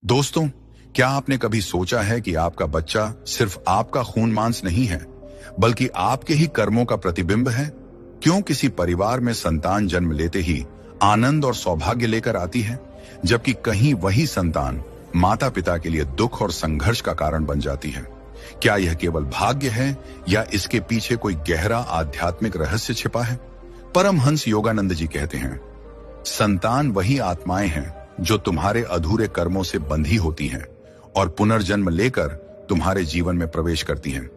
दोस्तों, क्या आपने कभी सोचा है कि आपका बच्चा सिर्फ आपका खून मांस नहीं है, बल्कि आपके ही कर्मों का प्रतिबिंब है? क्यों किसी परिवार में संतान जन्म लेते ही आनंद और सौभाग्य लेकर आती है, जबकि कहीं वही संतान माता पिता के लिए दुख और संघर्ष का कारण बन जाती है? क्या यह केवल भाग्य है या इसके पीछे कोई गहरा आध्यात्मिक रहस्य छिपा है? परमहंस योगानंद जी कहते हैं, संतान वही आत्माएं हैं जो तुम्हारे अधूरे कर्मों से बंधी होती हैं और पुनर्जन्म लेकर तुम्हारे जीवन में प्रवेश करती हैं।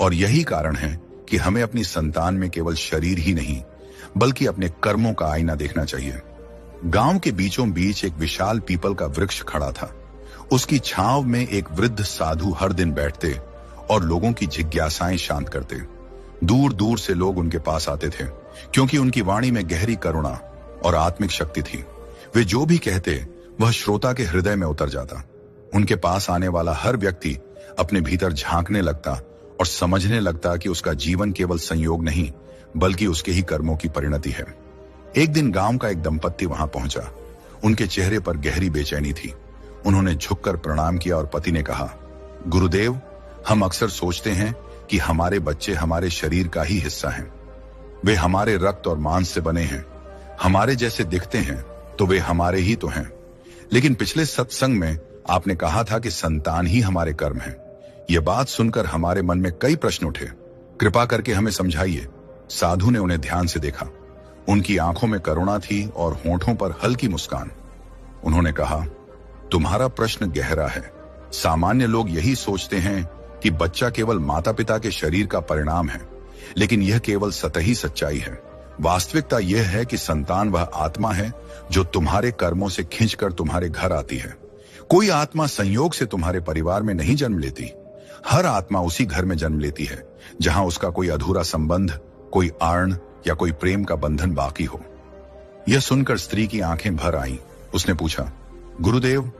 और यही कारण है कि हमें अपनी संतान में केवल शरीर ही नहीं, बल्कि अपने कर्मों का आईना देखना चाहिए। गांव के बीचों बीच एक विशाल पीपल का वृक्ष खड़ा था। उसकी छांव में एक वृद्ध साधु हर दिन बैठते और लोगों की जिज्ञासाएं शांत करते। दूर दूर से लोग उनके पास आते थे, क्योंकि उनकी वाणी में गहरी करुणा और आत्मिक शक्ति थी। वे जो भी कहते वह श्रोता के हृदय में उतर जाता। उनके पास आने वाला हर व्यक्ति अपने भीतर झांकने लगता और समझने लगता कि उसका जीवन केवल संयोग नहीं, बल्कि उसके ही कर्मों की परिणति है। एक दिन गांव का एक दंपत्ति वहां पहुंचा। उनके चेहरे पर गहरी बेचैनी थी। उन्होंने झुककर प्रणाम किया और पति ने कहा, गुरुदेव, हम अक्सर सोचते हैं कि हमारे बच्चे हमारे शरीर का ही हिस्सा हैं। वे हमारे रक्त और मांस से बने हैं, हमारे जैसे दिखते हैं, तो वे हमारे ही तो हैं। लेकिन पिछले सत्संग में आपने कहा था कि संतान ही हमारे कर्म है। यह बात सुनकर हमारे मन में कई प्रश्न उठे। कृपा करके हमें समझाइए। साधु ने उन्हें ध्यान से देखा। उनकी आंखों में करुणा थी और होठों पर हल्की मुस्कान। उन्होंने कहा, तुम्हारा प्रश्न गहरा है। सामान्य लोग यही सोचते हैं कि बच्चा केवल माता पिता के शरीर का परिणाम है, लेकिन यह केवल सतही सच्चाई है। वास्तविकता यह है कि संतान वह आत्मा है जो तुम्हारे कर्मों से खींचकर तुम्हारे घर आती है। कोई आत्मा संयोग से तुम्हारे परिवार में नहीं जन्म लेती। हर आत्मा उसी घर में जन्म लेती है जहां उसका कोई अधूरा संबंध, कोई आर्ण या कोई प्रेम का बंधन बाकी हो। यह सुनकर स्त्री की आंखें भर आईं। उसने पूछा, गुरुदेव,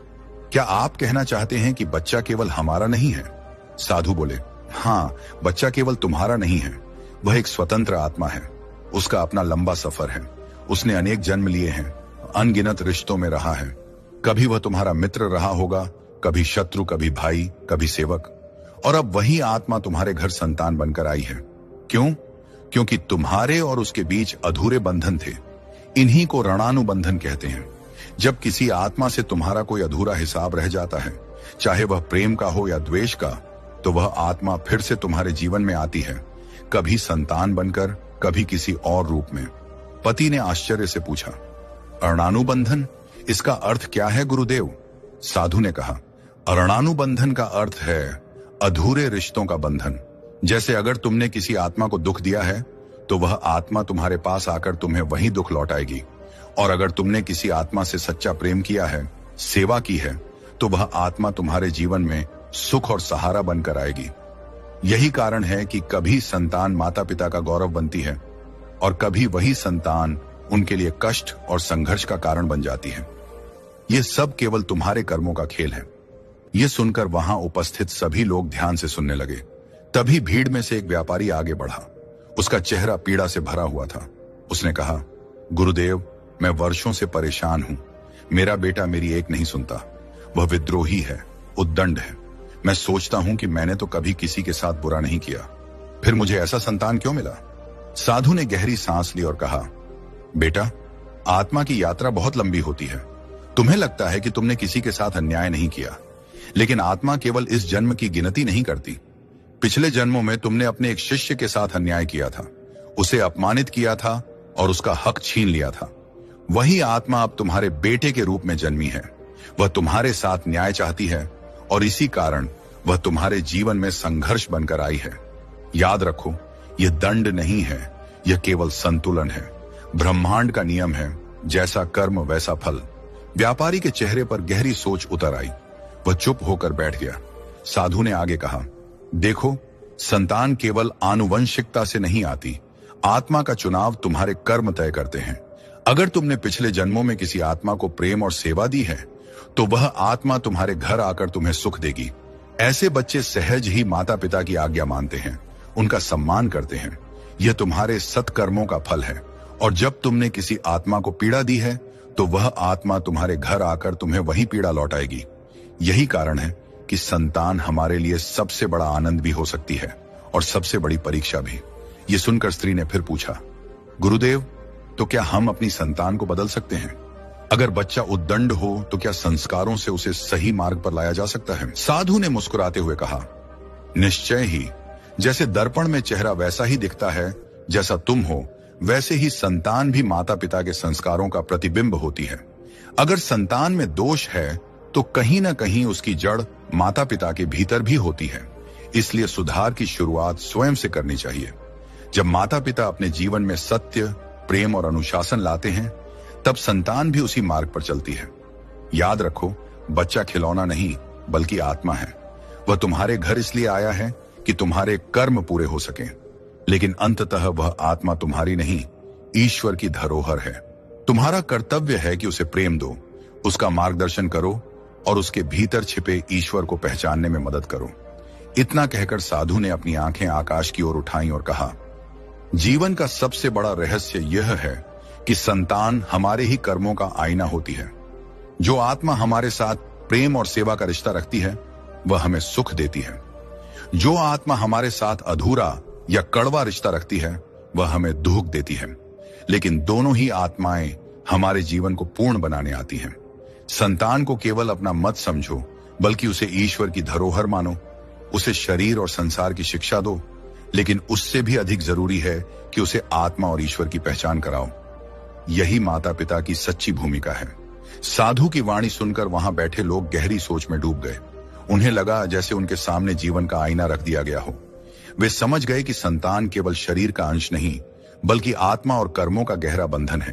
क्या आप कहना चाहते हैं कि बच्चा केवल हमारा नहीं है? साधु बोले, हाँ, बच्चा केवल तुम्हारा नहीं है। वह एक स्वतंत्र आत्मा है। उसका अपना लंबा सफर है। उसने अनेक जन्म लिए हैं, अनगिनत रिश्तों में रहा है। कभी वह तुम्हारा मित्र रहा होगा, कभी शत्रु, कभी भाई, कभी सेवक, और अब वही आत्मा तुम्हारे घर संतान बनकर आई है। क्यों? क्योंकि तुम्हारे और उसके बीच अधूरे बंधन थे। इन्हीं को ऋणानुबंधन कहते हैं। जब किसी आत्मा से तुम्हारा कोई अधूरा हिसाब रह जाता है, चाहे वह प्रेम का हो या द्वेष का, तो वह आत्मा फिर से तुम्हारे जीवन में आती है, कभी संतान बनकर, कभी किसी और रूप में। पति ने आश्चर्य से पूछा, ऋणानुबंधन, इसका अर्थ क्या है गुरुदेव? साधु ने कहा, ऋणानुबंधन का अर्थ है अधूरे रिश्तों का बंधन। जैसे अगर तुमने किसी आत्मा को दुख दिया है, तो वह आत्मा तुम्हारे पास आकर तुम्हें वही दुख लौटाएगी। और अगर तुमने किसी आत्मा से सच्चा प्रेम किया है, सेवा की है, तो वह आत्मा तुम्हारे जीवन में सुख और सहारा बनकर आएगी। यही कारण है कि कभी संतान माता पिता का गौरव बनती है और कभी वही संतान उनके लिए कष्ट और संघर्ष का कारण बन जाती है। यह सब केवल तुम्हारे कर्मों का खेल है। यह सुनकर वहां उपस्थित सभी लोग ध्यान से सुनने लगे। तभी भीड़ में से एक व्यापारी आगे बढ़ा। उसका चेहरा पीड़ा से भरा हुआ था। उसने कहा, गुरुदेव, मैं वर्षों से परेशान हूं। मेरा बेटा मेरी एक नहीं सुनता। वह विद्रोही है, उद्दंड है। मैं सोचता हूं कि मैंने तो कभी किसी के साथ बुरा नहीं किया, फिर मुझे ऐसा संतान क्यों मिला? साधु ने गहरी सांस ली और कहा, बेटा, आत्मा की यात्रा बहुत लंबी होती है। तुम्हें लगता है कि तुमने किसी के साथ अन्याय नहीं किया, लेकिन आत्मा केवल इस जन्म की गिनती नहीं करती। पिछले जन्मों में तुमने अपने एक शिष्य के साथ अन्याय किया था, उसे अपमानित किया था और उसका हक छीन लिया था। वही आत्मा अब तुम्हारे बेटे के रूप में जन्मी है। वह तुम्हारे साथ न्याय चाहती है और इसी कारण वह तुम्हारे जीवन में संघर्ष बनकर आई है। याद रखो, यह दंड नहीं है, यह केवल संतुलन है। ब्रह्मांड का नियम है, जैसा कर्म वैसा फल। व्यापारी के चेहरे पर गहरी सोच उतर आई। वह चुप होकर बैठ गया। साधु ने आगे कहा, देखो, संतान केवल आनुवंशिकता से नहीं आती। आत्मा का चुनाव तुम्हारे कर्म तय करते हैं। अगर तुमने पिछले जन्मों में किसी आत्मा को प्रेम और सेवा दी है, तो वह आत्मा तुम्हारे घर आकर तुम्हें सुख देगी। ऐसे बच्चे सहज ही माता पिता की आज्ञा मानते हैं, उनका सम्मान करते हैं। यह तुम्हारे सत्कर्मों का फल है। और जब तुमने किसी आत्मा को पीड़ा दी है, तो वह आत्मा तुम्हारे घर आकर तुम्हें वही पीड़ा लौटाएगी। यही कारण है कि संतान हमारे लिए सबसे बड़ा आनंद भी हो सकती है और सबसे बड़ी परीक्षा भी। ये सुनकर स्त्री ने फिर पूछा, गुरुदेव, तो क्या हम अपनी संतान को बदल सकते हैं? अगर बच्चा उद्दंड हो तो क्या संस्कारों से उसे सही मार्ग पर लाया जा सकता है? साधु ने मुस्कुराते हुए कहा, निश्चय ही। जैसे दर्पण में चेहरा वैसा ही दिखता है जैसा तुम हो, वैसे ही संतान भी माता पिता के संस्कारों का प्रतिबिंब होती है। अगर संतान में दोष है तो कहीं ना कहीं उसकी जड़ माता पिता के भीतर भी होती है। इसलिए सुधार की शुरुआत स्वयं से करनी चाहिए। जब माता पिता अपने जीवन में सत्य, प्रेम और अनुशासन लाते हैं, तब संतान भी उसी मार्ग पर चलती है। याद रखो, बच्चा खिलौना नहीं बल्कि आत्मा है। वह तुम्हारे घर इसलिए आया है कि तुम्हारे कर्म पूरे हो सकें, लेकिन अंततः वह आत्मा तुम्हारी नहीं, ईश्वर की धरोहर है। तुम्हारा कर्तव्य है कि उसे प्रेम दो, उसका मार्गदर्शन करो और उसके भीतर छिपे ईश्वर को पहचानने में मदद करो। इतना कहकर साधु ने अपनी आंखें आकाश की ओर उठाई और कहा, जीवन का सबसे बड़ा रहस्य यह है कि संतान हमारे ही कर्मों का आईना होती है। जो आत्मा हमारे साथ प्रेम और सेवा का रिश्ता रखती है, वह हमें सुख देती है। जो आत्मा हमारे साथ अधूरा या कड़वा रिश्ता रखती है, वह हमें दुख देती है। लेकिन दोनों ही आत्माएं हमारे जीवन को पूर्ण बनाने आती हैं। संतान को केवल अपना मत समझो, बल्कि उसे ईश्वर की धरोहर मानो। उसे शरीर और संसार की शिक्षा दो, लेकिन उससे भी अधिक जरूरी है कि उसे आत्मा और ईश्वर की पहचान कराओ। यही माता पिता की सच्ची भूमिका है। साधु की वाणी सुनकर वहां बैठे लोग गहरी सोच में डूब गए। उन्हें लगा जैसे उनके सामने जीवन का आईना रख दिया गया हो। वे समझ गए कि संतान केवल शरीर का अंश नहीं, बल्कि आत्मा और कर्मों का गहरा बंधन है,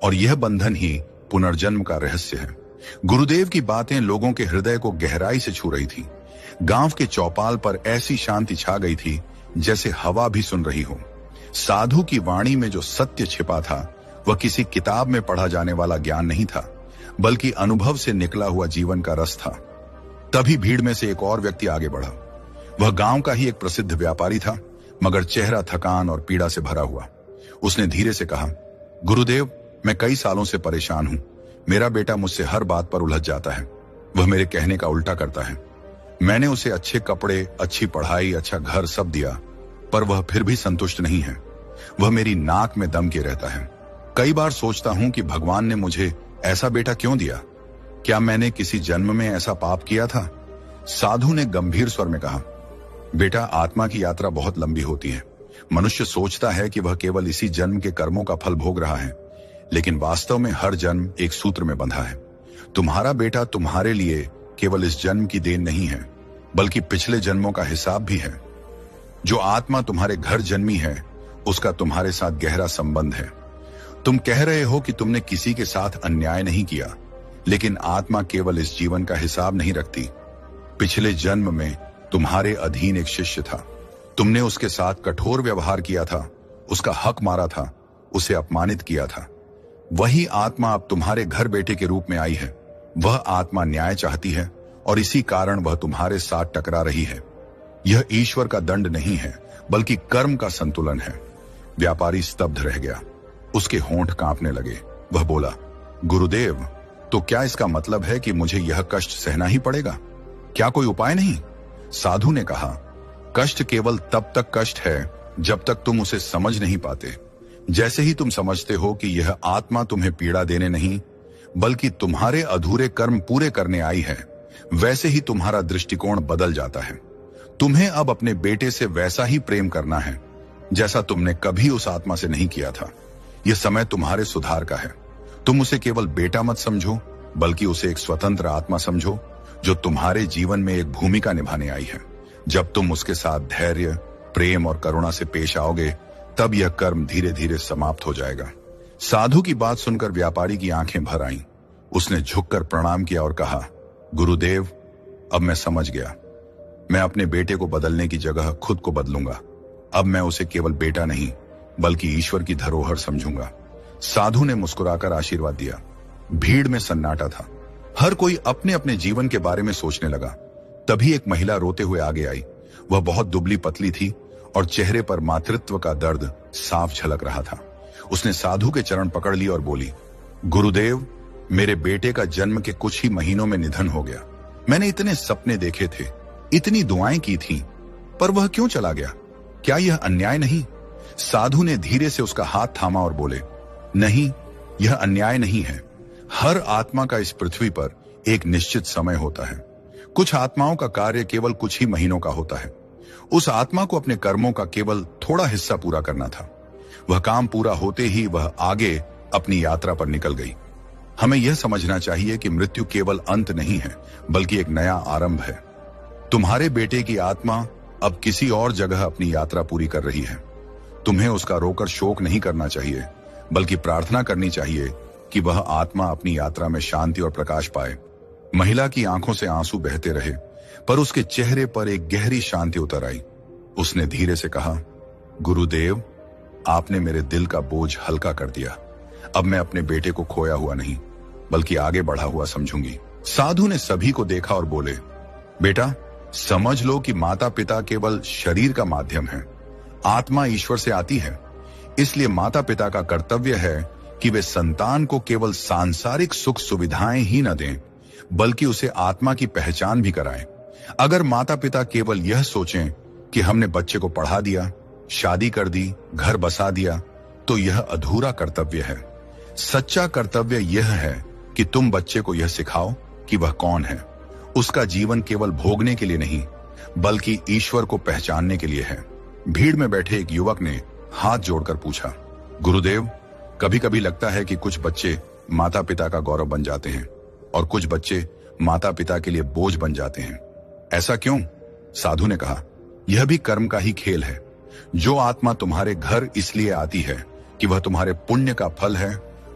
और यह बंधन ही पुनर्जन्म का रहस्य है। गुरुदेव की बातें लोगों के हृदय को गहराई से छू रही थी। गांव के चौपाल पर ऐसी शांति छा गई थी जैसे हवा भी सुन रही हो। साधु की वाणी में जो सत्य छिपा था, वह किसी किताब में पढ़ा जाने वाला ज्ञान नहीं था, बल्कि अनुभव से निकला हुआ जीवन का रस था। तभी भीड़ में से एक और व्यक्ति आगे बढ़ा। वह गांव का ही एक प्रसिद्ध व्यापारी था, मगर चेहरा थकान और पीड़ा से भरा हुआ। उसने धीरे से कहा, गुरुदेव, मैं कई सालों से परेशान हूं। मेरा बेटा मुझसे हर बात पर उलझ जाता है। वह मेरे कहने का उल्टा करता है। मैंने उसे अच्छे कपड़े, अच्छी पढ़ाई, अच्छा घर सब दिया, पर वह फिर भी संतुष्ट नहीं है। वह मेरी नाक में दम के रहता है। कई बार सोचता हूं कि भगवान ने मुझे ऐसा बेटा क्यों दिया? क्या मैंने किसी जन्म में ऐसा पाप किया था? साधु ने गंभीर स्वर में कहा, बेटा, आत्मा की यात्रा बहुत लंबी होती है। मनुष्य सोचता है कि वह केवल इसी जन्म के कर्मों का फल भोग रहा है, लेकिन वास्तव में हर जन्म एक सूत्र में बंधा है। तुम्हारा बेटा तुम्हारे लिए केवल इस जन्म की देन नहीं है, बल्कि पिछले जन्मों का हिसाब भी है। जो आत्मा तुम्हारे घर जन्मी है, उसका तुम्हारे साथ गहरा संबंध है। तुम कह रहे हो कि तुमने किसी के साथ अन्याय नहीं किया, लेकिन आत्मा केवल इस जीवन का हिसाब नहीं रखती। पिछले जन्म में तुम्हारे अधीन एक शिष्य था। तुमने उसके साथ कठोर व्यवहार किया था, उसका हक मारा था, उसे अपमानित किया था। वही आत्मा अब तुम्हारे घर बेटे के रूप में आई है। वह आत्मा न्याय चाहती है और इसी कारण वह तुम्हारे साथ टकरा रही है। यह ईश्वर का दंड नहीं है, बल्कि कर्म का संतुलन है। व्यापारी स्तब्ध रह गया। उसके होंठ कांपने लगे। वह बोला, गुरुदेव, तो क्या इसका मतलब है कि मुझे यह कष्ट सहना ही पड़ेगा? क्या कोई उपाय नहीं? साधु ने कहा, कष्ट केवल तब तक कष्ट है जब तक तुम उसे समझ नहीं पाते। जैसे ही तुम समझते हो कि यह आत्मा तुम्हें पीड़ा देने नहीं, बल्कि तुम्हारे अधूरे कर्म पूरे करने आई है, वैसे ही तुम्हारा दृष्टिकोण बदल जाता है। तुम्हें अब अपने बेटे से वैसा ही प्रेम करना है जैसा तुमने कभी उस आत्मा से नहीं किया था। यह समय तुम्हारे सुधार का है। तुम उसे केवल बेटा मत समझो, बल्कि उसे एक स्वतंत्र आत्मा समझो जो तुम्हारे जीवन में एक भूमिका निभाने आई है। जब तुम उसके साथ धैर्य, प्रेम और करुणा से पेश आओगे, तब यह कर्म धीरे धीरे समाप्त हो जाएगा। साधु की बात सुनकर व्यापारी की आंखें भर आईं। उसने झुककर प्रणाम किया और कहा, गुरुदेव, अब मैं समझ गया। मैं अपने बेटे को बदलने की जगह खुद को बदलूंगा। अब मैं उसे केवल बेटा नहीं, बल्कि ईश्वर की धरोहर समझूंगा। साधु ने मुस्कुराकर आशीर्वाद दिया। भीड़ में सन्नाटा था। हर कोई अपने अपने जीवन के बारे में सोचने लगा। तभी एक महिला रोते हुए आगे आई। वह बहुत दुबली पतली थी और चेहरे पर मातृत्व का दर्द साफ झलक रहा था। उसने साधु के चरण पकड़ लिए और बोली, गुरुदेव, मेरे बेटे का जन्म के कुछ ही महीनों में निधन हो गया। मैंने इतने सपने देखे थे, इतनी दुआएं की थीं, पर वह क्यों चला गया? क्या यह अन्याय नहीं? साधु ने धीरे से उसका हाथ थामा और बोले, नहीं, यह अन्याय नहीं है। हर आत्मा का इस पृथ्वी पर एक निश्चित समय होता है। कुछ आत्माओं का कार्य केवल कुछ ही महीनों का होता है। उस आत्मा को अपने कर्मों का केवल थोड़ा हिस्सा पूरा करना था। वह काम पूरा होते ही वह आगे अपनी यात्रा पर निकल गई। हमें यह समझना चाहिए कि मृत्यु केवल अंत नहीं है, बल्कि एक नया आरंभ है। तुम्हारे बेटे की आत्मा अब किसी और जगह अपनी यात्रा पूरी कर रही है। तुम्हें उसका रोकर शोक नहीं करना चाहिए, बल्कि प्रार्थना करनी चाहिए कि वह आत्मा अपनी यात्रा में शांति और प्रकाश पाए। महिला की आंखों से आंसू बहते रहे, पर उसके चेहरे पर एक गहरी शांति उतर आई। उसने धीरे से कहा, गुरुदेव, आपने मेरे दिल का बोझ हल्का कर दिया। अब मैं अपने बेटे को खोया हुआ नहीं, बल्कि आगे बढ़ा हुआ समझूंगी। साधु ने सभी को देखा और बोले, बेटा, समझ लो कि माता पिता केवल शरीर का माध्यम है। आत्मा ईश्वर से आती है, इसलिए माता पिता का कर्तव्य है कि वे संतान को केवल सांसारिक सुख सुविधाएं ही न दें, बल्कि उसे आत्मा की पहचान भी कराएं। अगर माता पिता केवल यह सोचें कि हमने बच्चे को पढ़ा दिया, शादी कर दी, घर बसा दिया, तो यह अधूरा कर्तव्य है। सच्चा कर्तव्य यह है कि तुम बच्चे को यह सिखाओ कि वह कौन है। उसका जीवन केवल भोगने के लिए नहीं, बल्कि ईश्वर को पहचानने के लिए है। भीड़ में बैठे एक युवक ने हाथ जोड़कर पूछा, गुरुदेव, कभी कभी लगता है कि कुछ बच्चे माता पिता का गौरव बन जाते हैं और कुछ बच्चे माता पिता के लिए बोझ बन जाते हैं। ऐसा क्यों? साधु ने कहा, यह भी कर्म का ही खेल है। जो आत्मा तुम्हारे घर इसलिए आती है कि वह तुम्हारे पुण्य का फल है,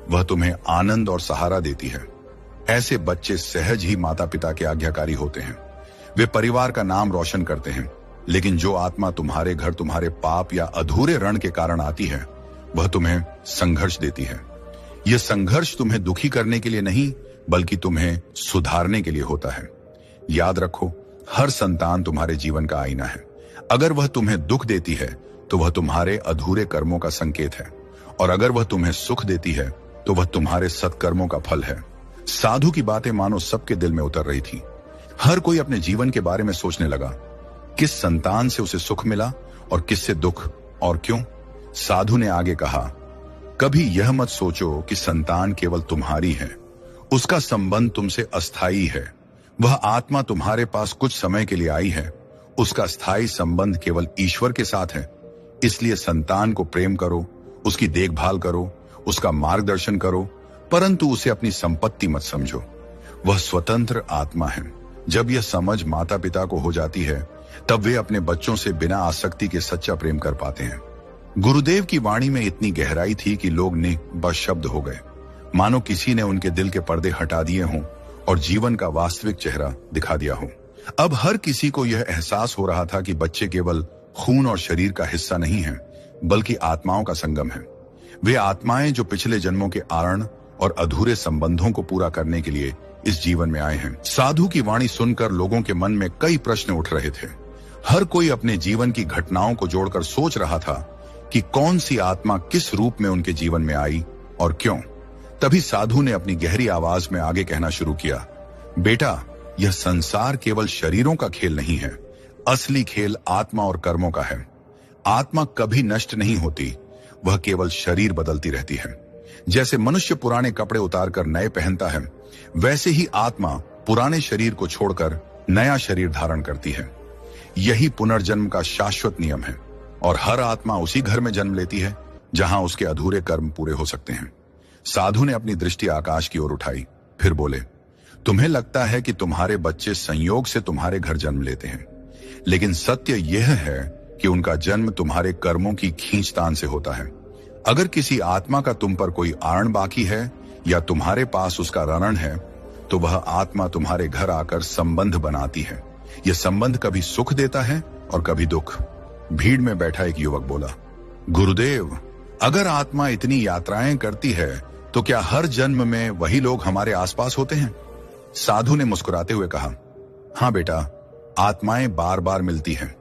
वह तुम्हें आनंद और सहारा देती है। ऐसे बच्चे सहज ही माता पिता के आज्ञाकारी होते हैं। वे परिवार का नाम रोशन करते हैं। लेकिन जो आत्मा तुम्हारे घर तुम्हारे पाप या अधूरे ऋण के कारण आती है, वह तुम्हें संघर्ष देती है। यह संघर्ष तुम्हें दुखी करने के लिए नहीं, बल्कि तुम्हें सुधारने के लिए होता है। याद रखो, हर संतान तुम्हारे जीवन का आईना है। अगर वह तुम्हें दुख देती है, तो वह तुम्हारे अधूरे कर्मों का संकेत है, और अगर वह तुम्हें सुख देती है, तो वह तुम्हारे सत्कर्मों का फल है। साधु की बातें मानो सबके दिल में उतर रही थी। हर कोई अपने जीवन के बारे में सोचने लगा, किस संतान से उसे सुख मिला और किससे दुख, और क्यों। साधु ने आगे कहा, कभी यह मत सोचो कि संतान केवल तुम्हारी है। उसका संबंध तुमसे अस्थायी है। वह आत्मा तुम्हारे पास कुछ समय के लिए आई है। उसका स्थायी संबंध केवल ईश्वर के साथ है। इसलिए संतान को प्रेम करो, उसकी देखभाल करो, उसका मार्गदर्शन करो, परंतु उसे अपनी संपत्ति मत समझो। वह स्वतंत्र आत्मा है। जब यह समझ माता पिता को हो जाती है, तब वे अपने बच्चों से बिना आसक्ति के सच्चा प्रेम कर पाते हैं। गुरुदेव की वाणी में इतनी गहराई थी कि लोग निशब्द हो गए, मानो किसी ने उनके दिल के पर्दे हटा दिए हों और जीवन का वास्तविक चेहरा दिखा दिया हो। अब हर किसी को यह एहसास हो रहा था कि बच्चे केवल खून और शरीर का हिस्सा नहीं है, बल्कि आत्माओं का संगम है। वे आत्माएं जो पिछले जन्मों के आरण और अधूरे संबंधों को पूरा करने के लिए इस जीवन में आए हैं। साधु की वाणी सुनकर लोगों के मन में कई प्रश्न उठ रहे थे। हर कोई अपने जीवन की घटनाओं को जोड़कर सोच रहा था कि कौन सी आत्मा किस रूप में उनके जीवन में आई और क्यों। तभी साधु ने अपनी गहरी आवाज में आगे कहना शुरू किया, बेटा, यह संसार केवल शरीरों का खेल नहीं है। असली खेल आत्मा और कर्मों का है। आत्मा कभी नष्ट नहीं होती, वह केवल शरीर बदलती रहती है। जैसे मनुष्य पुराने कपड़े उतारकर नए पहनता है, वैसे ही आत्मा पुराने शरीर को छोड़कर नया शरीर धारण करती है। यही पुनर्जन्म का शाश्वत नियम है, और हर आत्मा उसी घर में जन्म लेती है जहां उसके अधूरे कर्म पूरे हो सकते हैं। साधु ने अपनी दृष्टि आकाश की ओर उठाई, फिर बोले, तुम्हें लगता है कि तुम्हारे बच्चे संयोग से तुम्हारे घर जन्म लेते हैं, लेकिन सत्य यह है कि उनका जन्म तुम्हारे कर्मों की खींचतान से होता है। अगर किसी आत्मा का तुम पर कोई आरण बाकी है या तुम्हारे पास उसका ऋण है, तो वह आत्मा तुम्हारे घर आकर संबंध बनाती है। यह संबंध कभी सुख देता है और कभी दुख। भीड़ में बैठा एक युवक बोला, गुरुदेव, अगर आत्मा इतनी यात्राएं करती है, तो क्या हर जन्म में वही लोग हमारे आसपास होते हैं? साधु ने मुस्कुराते हुए कहा, हाँ बेटा, आत्माएं बार बार मिलती हैं।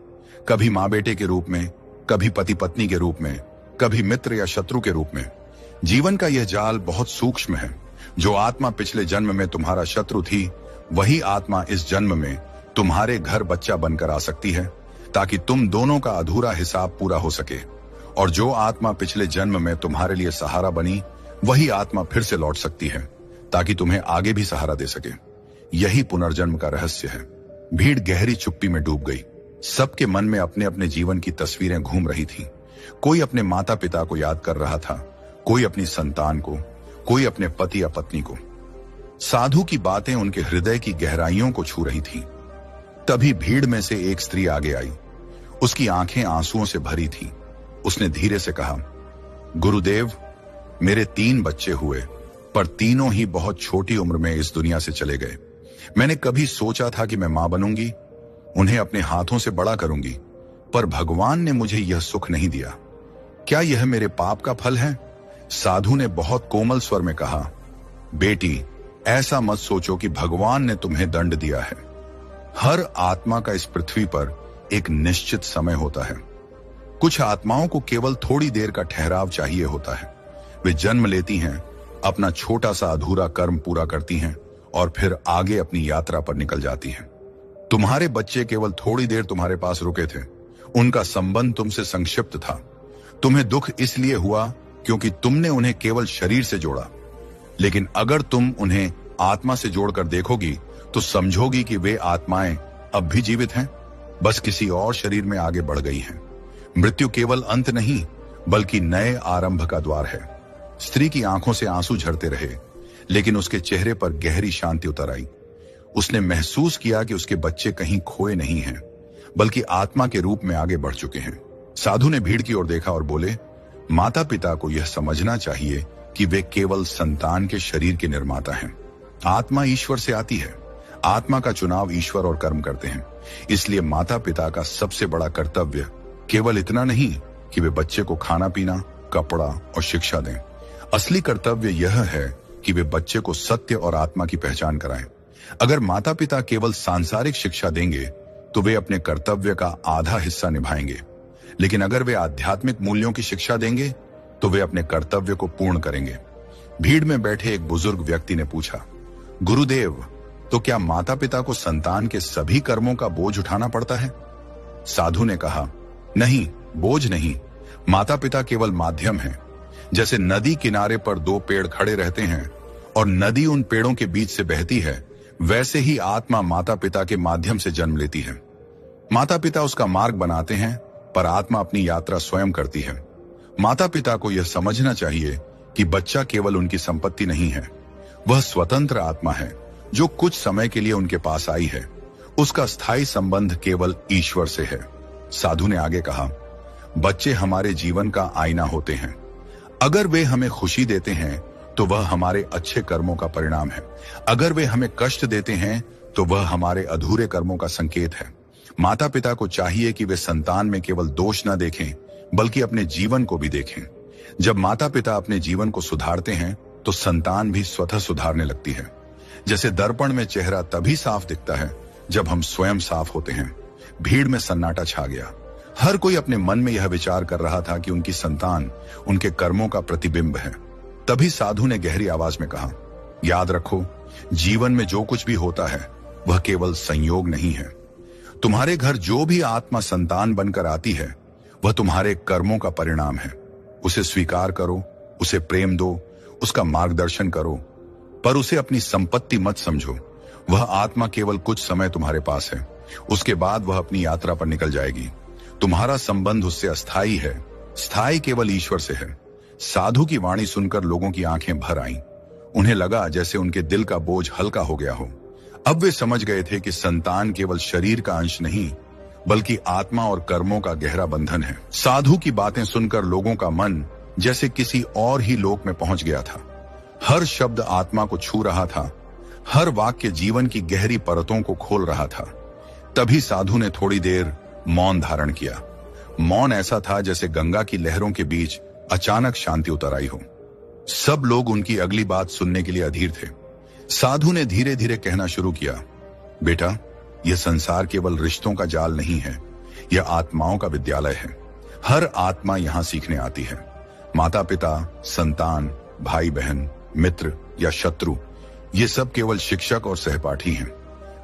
कभी माँ बेटे के रूप में, कभी पति पत्नी के रूप में, कभी मित्र या शत्रु के रूप में। जीवन का यह जाल बहुत सूक्ष्म है। जो आत्मा पिछले जन्म में तुम्हारा शत्रु थी, वही आत्मा इस जन्म में तुम्हारे घर बच्चा बनकर आ सकती है ताकि तुम दोनों का अधूरा हिसाब पूरा हो सके। और जो आत्मा पिछले जन्म में तुम्हारे लिए सहारा बनी, वही आत्मा फिर से लौट सकती है ताकि तुम्हें आगे भी सहारा दे सके। यही पुनर्जन्म का रहस्य है। भीड़ गहरी चुप्पी में डूब गई। सबके मन में अपने अपने जीवन की तस्वीरें घूम रही थी। कोई अपने माता पिता को याद कर रहा था, कोई अपनी संतान को, कोई अपने पति या पत्नी को। साधु की बातें उनके हृदय की गहराइयों को छू रही थी। तभी भीड़ में से एक स्त्री आगे आई। उसकी आंखें आंसुओं से भरी थीं। उसने धीरे से कहा, गुरुदेव, मेरे 3 बच्चे हुए, पर तीनों ही बहुत छोटी उम्र में इस दुनिया से चले गए। मैंने कभी सोचा था कि मैं मां बनूंगी, उन्हें अपने हाथों से बड़ा करूंगी, पर भगवान ने मुझे यह सुख नहीं दिया। क्या यह मेरे पाप का फल है? साधु ने बहुत कोमल स्वर में कहा, बेटी, ऐसा मत सोचो कि भगवान ने तुम्हें दंड दिया है। हर आत्मा का इस पृथ्वी पर एक निश्चित समय होता है। कुछ आत्माओं को केवल थोड़ी देर का ठहराव चाहिए होता है। वे जन्म लेती हैं, अपना छोटा सा अधूरा कर्म पूरा करती हैं और फिर आगे अपनी यात्रा पर निकल जाती हैं। तुम्हारे बच्चे केवल थोड़ी देर तुम्हारे पास रुके थे। उनका संबंध तुमसे संक्षिप्त था। तुम्हें दुख इसलिए हुआ क्योंकि तुमने उन्हें केवल शरीर से जोड़ा। लेकिन अगर तुम उन्हें आत्मा से जोड़कर देखोगी तो समझोगी कि वे आत्माएं अब भी जीवित हैं, बस किसी और शरीर में आगे बढ़ गई हैं। मृत्यु केवल अंत नहीं, बल्कि नए आरंभ का द्वार है। स्त्री की आंखों से आंसू झरते रहे, लेकिन उसके चेहरे पर गहरी शांति उतर आई। उसने महसूस किया कि उसके बच्चे कहीं खोए नहीं हैं, बल्कि आत्मा के रूप में आगे बढ़ चुके हैं। साधु ने भीड़ की ओर देखा और बोले, माता पिता को यह समझना चाहिए कि वे केवल संतान के शरीर के निर्माता हैं। आत्मा ईश्वर से आती है। आत्मा का चुनाव ईश्वर और कर्म करते हैं। इसलिए माता पिता का सबसे बड़ा कर्तव्य केवल इतना नहीं कि वे बच्चे को खाना पीना, कपड़ा और शिक्षा दें। असली कर्तव्य यह है कि वे बच्चे को सत्य और आत्मा की पहचान कराएं। अगर माता पिता केवल सांसारिक शिक्षा देंगे तो वे अपने कर्तव्य का आधा हिस्सा निभाएंगे, लेकिन अगर वे आध्यात्मिक मूल्यों की शिक्षा देंगे तो वे अपने कर्तव्य को पूर्ण करेंगे। भीड़ में बैठे एक बुजुर्ग व्यक्ति ने पूछा, गुरुदेव, तो क्या माता पिता को संतान के सभी कर्मों का बोझ उठाना पड़ता है? साधु ने कहा, नहीं, बोझ नहीं। माता पिता केवल माध्यम है। जैसे नदी किनारे पर 2 पेड़ खड़े रहते हैं और नदी उन पेड़ों के बीच से बहती है, वैसे ही आत्मा माता पिता के माध्यम से जन्म लेती है। माता पिता उसका मार्ग बनाते हैं, पर आत्मा अपनी यात्रा स्वयं करती है। माता पिता को यह समझना चाहिए कि बच्चा केवल उनकी संपत्ति नहीं है। वह स्वतंत्र आत्मा है जो कुछ समय के लिए उनके पास आई है। उसका स्थायी संबंध केवल ईश्वर से है। साधु ने आगे कहा, बच्चे हमारे जीवन का आईना होते हैं। अगर वे हमें खुशी देते हैं तो वह हमारे अच्छे कर्मों का परिणाम है। अगर वे हमें कष्ट देते हैं तो वह हमारे अधूरे कर्मों का संकेत है। माता पिता को चाहिए कि वे संतान में केवल दोष न देखें, बल्कि अपने जीवन को भी देखें। जब माता पिता अपने जीवन को सुधारते हैं तो संतान भी स्वतः सुधारने लगती है। जैसे दर्पण में चेहरा तभी साफ दिखता है जब हम स्वयं साफ होते हैं। भीड़ में सन्नाटा छा गया। हर कोई अपने मन में यह विचार कर रहा था कि उनकी संतान उनके कर्मों का प्रतिबिंब है। तभी साधु ने गहरी आवाज में कहा, याद रखो, जीवन में जो कुछ भी होता है वह केवल संयोग नहीं है। तुम्हारे घर जो भी आत्मा संतान बनकर आती है वह तुम्हारे कर्मों का परिणाम है। उसे स्वीकार करो, उसे प्रेम दो, उसका मार्गदर्शन करो, पर उसे अपनी संपत्ति मत समझो। वह आत्मा केवल कुछ समय तुम्हारे पास है, उसके बाद वह अपनी यात्रा पर निकल जाएगी। तुम्हारा संबंध उससे अस्थायी है, स्थायी केवल ईश्वर से है। साधु की वाणी सुनकर लोगों की आंखें भर आईं। उन्हें लगा जैसे उनके दिल का बोझ हल्का हो गया हो। अब वे समझ गए थे कि संतान केवल शरीर का अंश नहीं, बल्कि आत्मा और कर्मों का गहरा बंधन है। साधु की बातें सुनकर लोगों का मन जैसे किसी और ही लोक में पहुंच गया था। हर शब्द आत्मा को छू रहा था, हर वाक्य जीवन की गहरी परतों को खोल रहा था। तभी साधु ने थोड़ी देर मौन धारण किया। मौन ऐसा था जैसे गंगा की लहरों के बीच अचानक शांति उतर आई हो। सब लोग उनकी अगली बात सुनने के लिए अधीर थे। साधु ने धीरे धीरे कहना शुरू किया, बेटा, यह संसार केवल रिश्तों का जाल नहीं है, यह आत्माओं का विद्यालय है। हर आत्मा यहां सीखने आती है। माता पिता, संतान, भाई बहन, मित्र या शत्रु, ये सब केवल शिक्षक और सहपाठी हैं।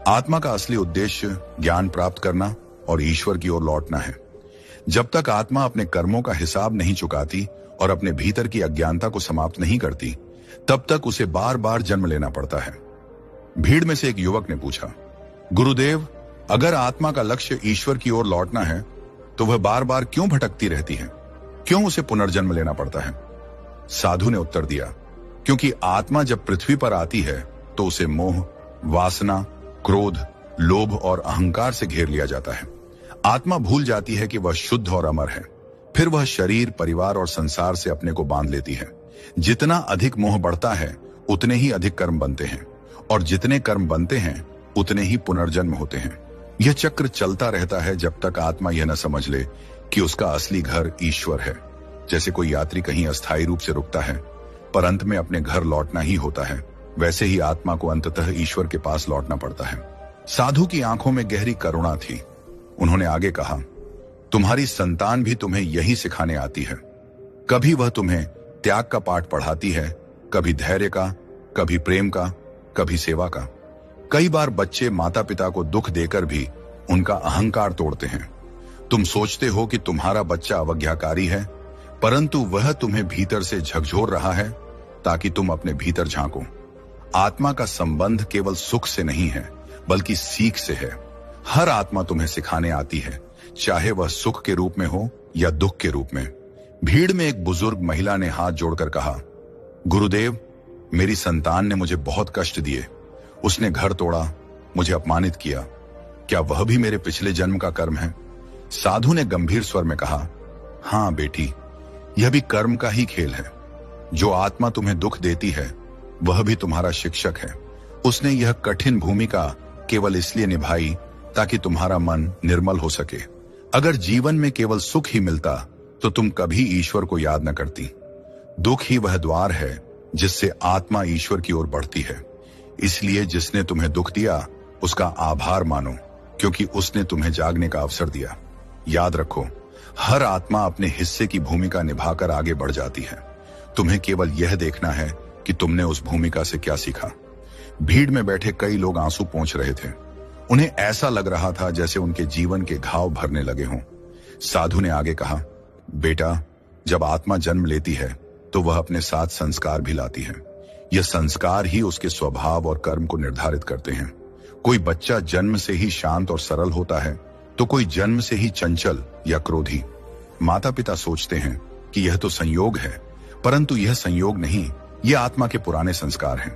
आत्मा का असली उद्देश्य ज्ञान प्राप्त करना और ईश्वर की ओर लौटना है। जब तक आत्मा अपने कर्मों का हिसाब नहीं चुकाती और अपने भीतर की अज्ञानता को समाप्त नहीं करती, तब तक उसे बार बार जन्म लेना पड़ता है। भीड़ में से एक युवक ने पूछा, गुरुदेव, अगर आत्मा का लक्ष्य ईश्वर की ओर लौटना है तो वह बार बार क्यों भटकती रहती है? क्यों उसे पुनर्जन्म लेना पड़ता है? साधु ने उत्तर दिया, क्योंकि आत्मा जब पृथ्वी पर आती है तो उसे मोह, वासना, क्रोध, लोभ और अहंकार से घेर लिया जाता है। आत्मा भूल जाती है कि वह शुद्ध और अमर है। फिर वह शरीर, परिवार और संसार से अपने को बांध लेती है। जितना अधिक मोह बढ़ता है उतने ही अधिक कर्म बनते हैं, और जितने कर्म बनते हैं उतने ही पुनर्जन्म होते हैं। यह चक्र चलता रहता है जब तक आत्मा यह न समझ ले कि उसका असली घर ईश्वर है। जैसे कोई यात्री कहीं अस्थायी रूप से रुकता है पर अंत में अपने घर लौटना ही होता है, वैसे ही आत्मा को अंततः ईश्वर के पास लौटना पड़ता है। साधु की आंखों में गहरी करुणा थी। उन्होंने आगे कहा, तुम्हारी संतान भी तुम्हें यही सिखाने आती है। कभी वह तुम्हें त्याग का पाठ पढ़ाती है, कभी धैर्य का, कभी प्रेम का, कभी सेवा का। कई बार बच्चे माता पिता को दुख देकर भी उनका अहंकार तोड़ते हैं। तुम सोचते हो कि तुम्हारा बच्चा अवज्ञाकारी है, परंतु वह तुम्हें भीतर से झकझोर रहा है ताकि तुम अपने भीतर झांको। आत्मा का संबंध केवल सुख से नहीं है बल्कि सीख से है। हर आत्मा तुम्हें सिखाने आती है, चाहे वह सुख के रूप में हो या दुख के रूप में। भीड़ में एक बुजुर्ग महिला ने हाथ जोड़कर कहा, गुरुदेव, मेरी संतान ने मुझे बहुत कष्ट दिए। उसने घर तोड़ा, मुझे अपमानित किया। क्या वह भी मेरे पिछले जन्म का कर्म है? साधु ने गंभीर स्वर में कहा, हाँ बेटी, यह भी कर्म का ही खेल है। जो आत्मा तुम्हें दुख देती है वह भी तुम्हारा शिक्षक है। उसने यह कठिन भूमिका केवल इसलिए निभाई ताकि तुम्हारा मन निर्मल हो सके। अगर जीवन में केवल सुख ही मिलता तो तुम कभी ईश्वर को याद न करती। दुख ही वह द्वार है जिससे आत्मा ईश्वर की ओर बढ़ती है। इसलिए जिसने तुम्हें दुख दिया उसका आभार मानो, क्योंकि उसने तुम्हें जागने का अवसर दिया। याद रखो, हर आत्मा अपने हिस्से की भूमिका निभाकर आगे बढ़ जाती है। तुम्हें केवल यह देखना है कि तुमने उस भूमिका से क्या सीखा। भीड़ में बैठे कई लोग आंसू पोंछ रहे थे। उन्हें ऐसा लग रहा था जैसे उनके जीवन के घाव भरने लगे हों। साधु ने आगे कहा, बेटा, जब आत्मा जन्म लेती है तो वह अपने साथ संस्कार भी लाती है। यह संस्कार ही उसके स्वभाव और कर्म को निर्धारित करते हैं। कोई बच्चा जन्म से ही शांत और सरल होता है तो कोई जन्म से ही चंचल या क्रोधी। माता पिता सोचते हैं कि यह तो संयोग है, परंतु यह संयोग नहीं, यह आत्मा के पुराने संस्कार हैं।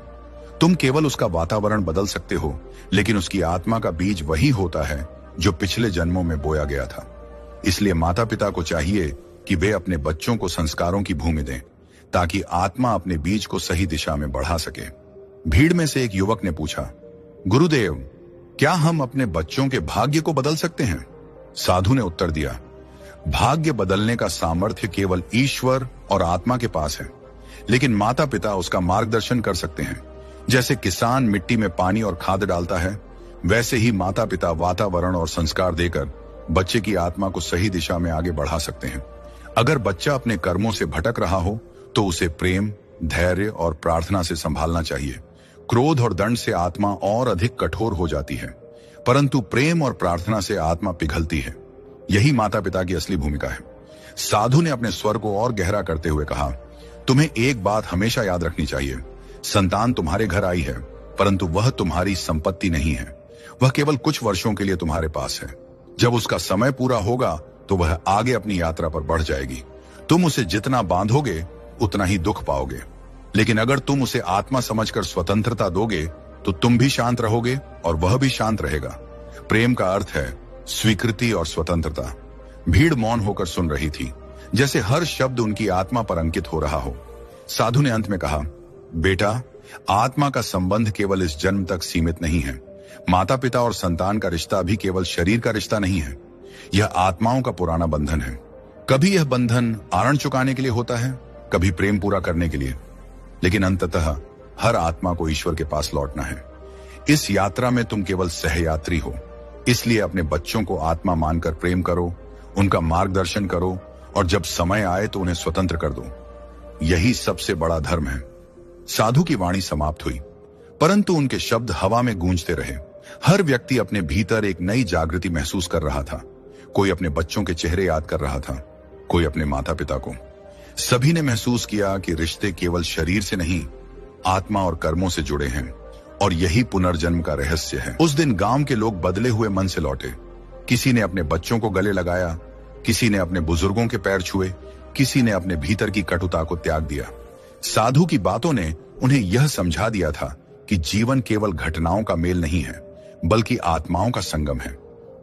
तुम केवल उसका वातावरण बदल सकते हो, लेकिन उसकी आत्मा का बीज वही होता है जो पिछले जन्मों में बोया गया था। इसलिए माता पिता को चाहिए कि वे अपने बच्चों को संस्कारों की भूमि दें ताकि आत्मा अपने बीज को सही दिशा में बढ़ा सके। भीड़ में से एक युवक ने पूछा, गुरुदेव, क्या हम अपने बच्चों के भाग्य को बदल सकते हैं? साधु ने उत्तर दिया, भाग्य बदलने का सामर्थ्य केवल ईश्वर और आत्मा के पास है, लेकिन माता पिता उसका मार्गदर्शन कर सकते हैं। जैसे किसान मिट्टी में पानी और खाद डालता है, वैसे ही माता पिता वातावरण और संस्कार देकर बच्चे की आत्मा को सही दिशा में आगे बढ़ा सकते हैं। अगर बच्चा अपने कर्मों से भटक रहा हो तो उसे प्रेम, धैर्य और प्रार्थना से संभालना चाहिए। क्रोध और दंड से आत्मा और अधिक कठोर हो जाती है, परंतु प्रेम और प्रार्थना से आत्मा पिघलती है। यही माता पिता की असली भूमिका है। साधु ने अपने स्वर को और गहरा करते हुए कहा, तुम्हें एक बात हमेशा याद रखनी चाहिए, संतान तुम्हारे घर आई है, परंतु वह तुम्हारी संपत्ति नहीं है। वह केवल कुछ वर्षों के लिए तुम्हारे पास है। जब उसका समय पूरा होगा तो वह आगे अपनी यात्रा पर बढ़ जाएगी। तुम उसे जितना बांधोगे उतना ही दुख पाओगे, लेकिन अगर तुम उसे आत्मा समझकर स्वतंत्रता दोगे तो तुम भी शांत रहोगे और वह भी शांत रहेगा। प्रेम का अर्थ है स्वीकृति और स्वतंत्रता। भीड़ मौन होकर सुन रही थी, जैसे हर शब्द उनकी आत्मा पर अंकित हो रहा हो। साधु ने अंत में कहा, बेटा, आत्मा का संबंध केवल इस जन्म तक सीमित नहीं है। माता पिता और संतान का रिश्ता भी केवल शरीर का रिश्ता नहीं है, यह आत्माओं का पुराना बंधन है। कभी यह बंधन आरण चुकाने के लिए होता है, कभी प्रेम पूरा करने के लिए, लेकिन अंततः हर आत्मा को ईश्वर के पास लौटना है। इस यात्रा में तुम केवल सहयात्री हो, इसलिए अपने बच्चों को आत्मा मानकर प्रेम करो, उनका मार्गदर्शन करो और जब समय आए तो उन्हें स्वतंत्र कर दो। यही सबसे बड़ा धर्म है। साधु की वाणी समाप्त हुई, परंतु उनके शब्द हवा में गूंजते रहे। हर व्यक्ति अपने भीतर एक नई जागृति महसूस कर रहा था। कोई अपने बच्चों के चेहरे याद कर रहा था, कोई अपने माता पिता को। सभी ने महसूस किया कि रिश्ते केवल शरीर से नहीं, आत्मा और कर्मों से जुड़े हैं, और यही पुनर्जन्म का रहस्य है। उस दिन गांव के लोग बदले हुए मन से लौटे। किसी ने अपने बच्चों को गले लगाया, किसी ने अपने बुजुर्गों के पैर छुए, किसी ने अपने भीतर की कटुता को त्याग दिया। साधु की बातों ने उन्हें यह समझा दिया था कि जीवन केवल घटनाओं का मेल नहीं है, बल्कि आत्माओं का संगम है,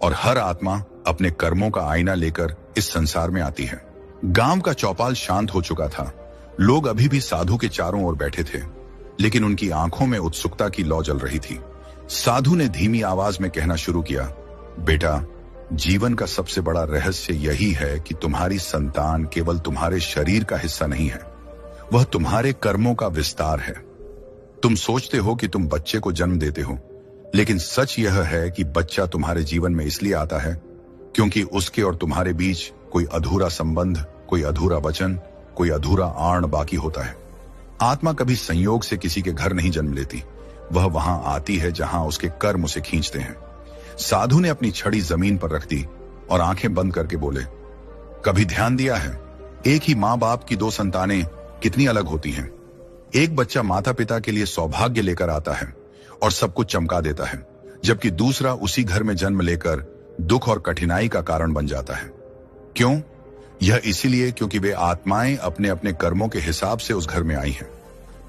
और हर आत्मा अपने कर्मों का आईना लेकर इस संसार में आती है। गांव का चौपाल शांत हो चुका था। लोग अभी भी साधु के चारों ओर बैठे थे, लेकिन उनकी आंखों में उत्सुकता की लौ जल रही थी। साधु ने धीमी आवाज में कहना शुरू किया, बेटा, जीवन का सबसे बड़ा रहस्य यही है कि तुम्हारी संतान केवल तुम्हारे शरीर का हिस्सा नहीं है, वह तुम्हारे कर्मों का विस्तार है। तुम सोचते हो कि तुम बच्चे को जन्म देते हो, लेकिन सच यह है कि बच्चा तुम्हारे जीवन में इसलिए आता है क्योंकि उसके और तुम्हारे बीच कोई अधूरा संबंध, कोई अधूरा वचन, कोई अधूरा आण बाकी होता है। आत्मा कभी संयोग से किसी के घर नहीं जन्म लेती, वह वहां आती है जहां उसके कर्म उसे खींचते हैं। साधु ने अपनी छड़ी जमीन पर रख दी और आंखें बंद करके बोले, कभी ध्यान दिया है एक ही माँ बाप की दो संतानें कितनी अलग होती हैं? एक बच्चा माता पिता के लिए सौभाग्य लेकर आता है और सब कुछ चमका देता है, जबकि दूसरा उसी घर में जन्म लेकर दुख और कठिनाई का कारण बन जाता है। क्यों? यह इसीलिए क्योंकि वे आत्माएं अपने अपने कर्मों के हिसाब से उस घर में आई हैं।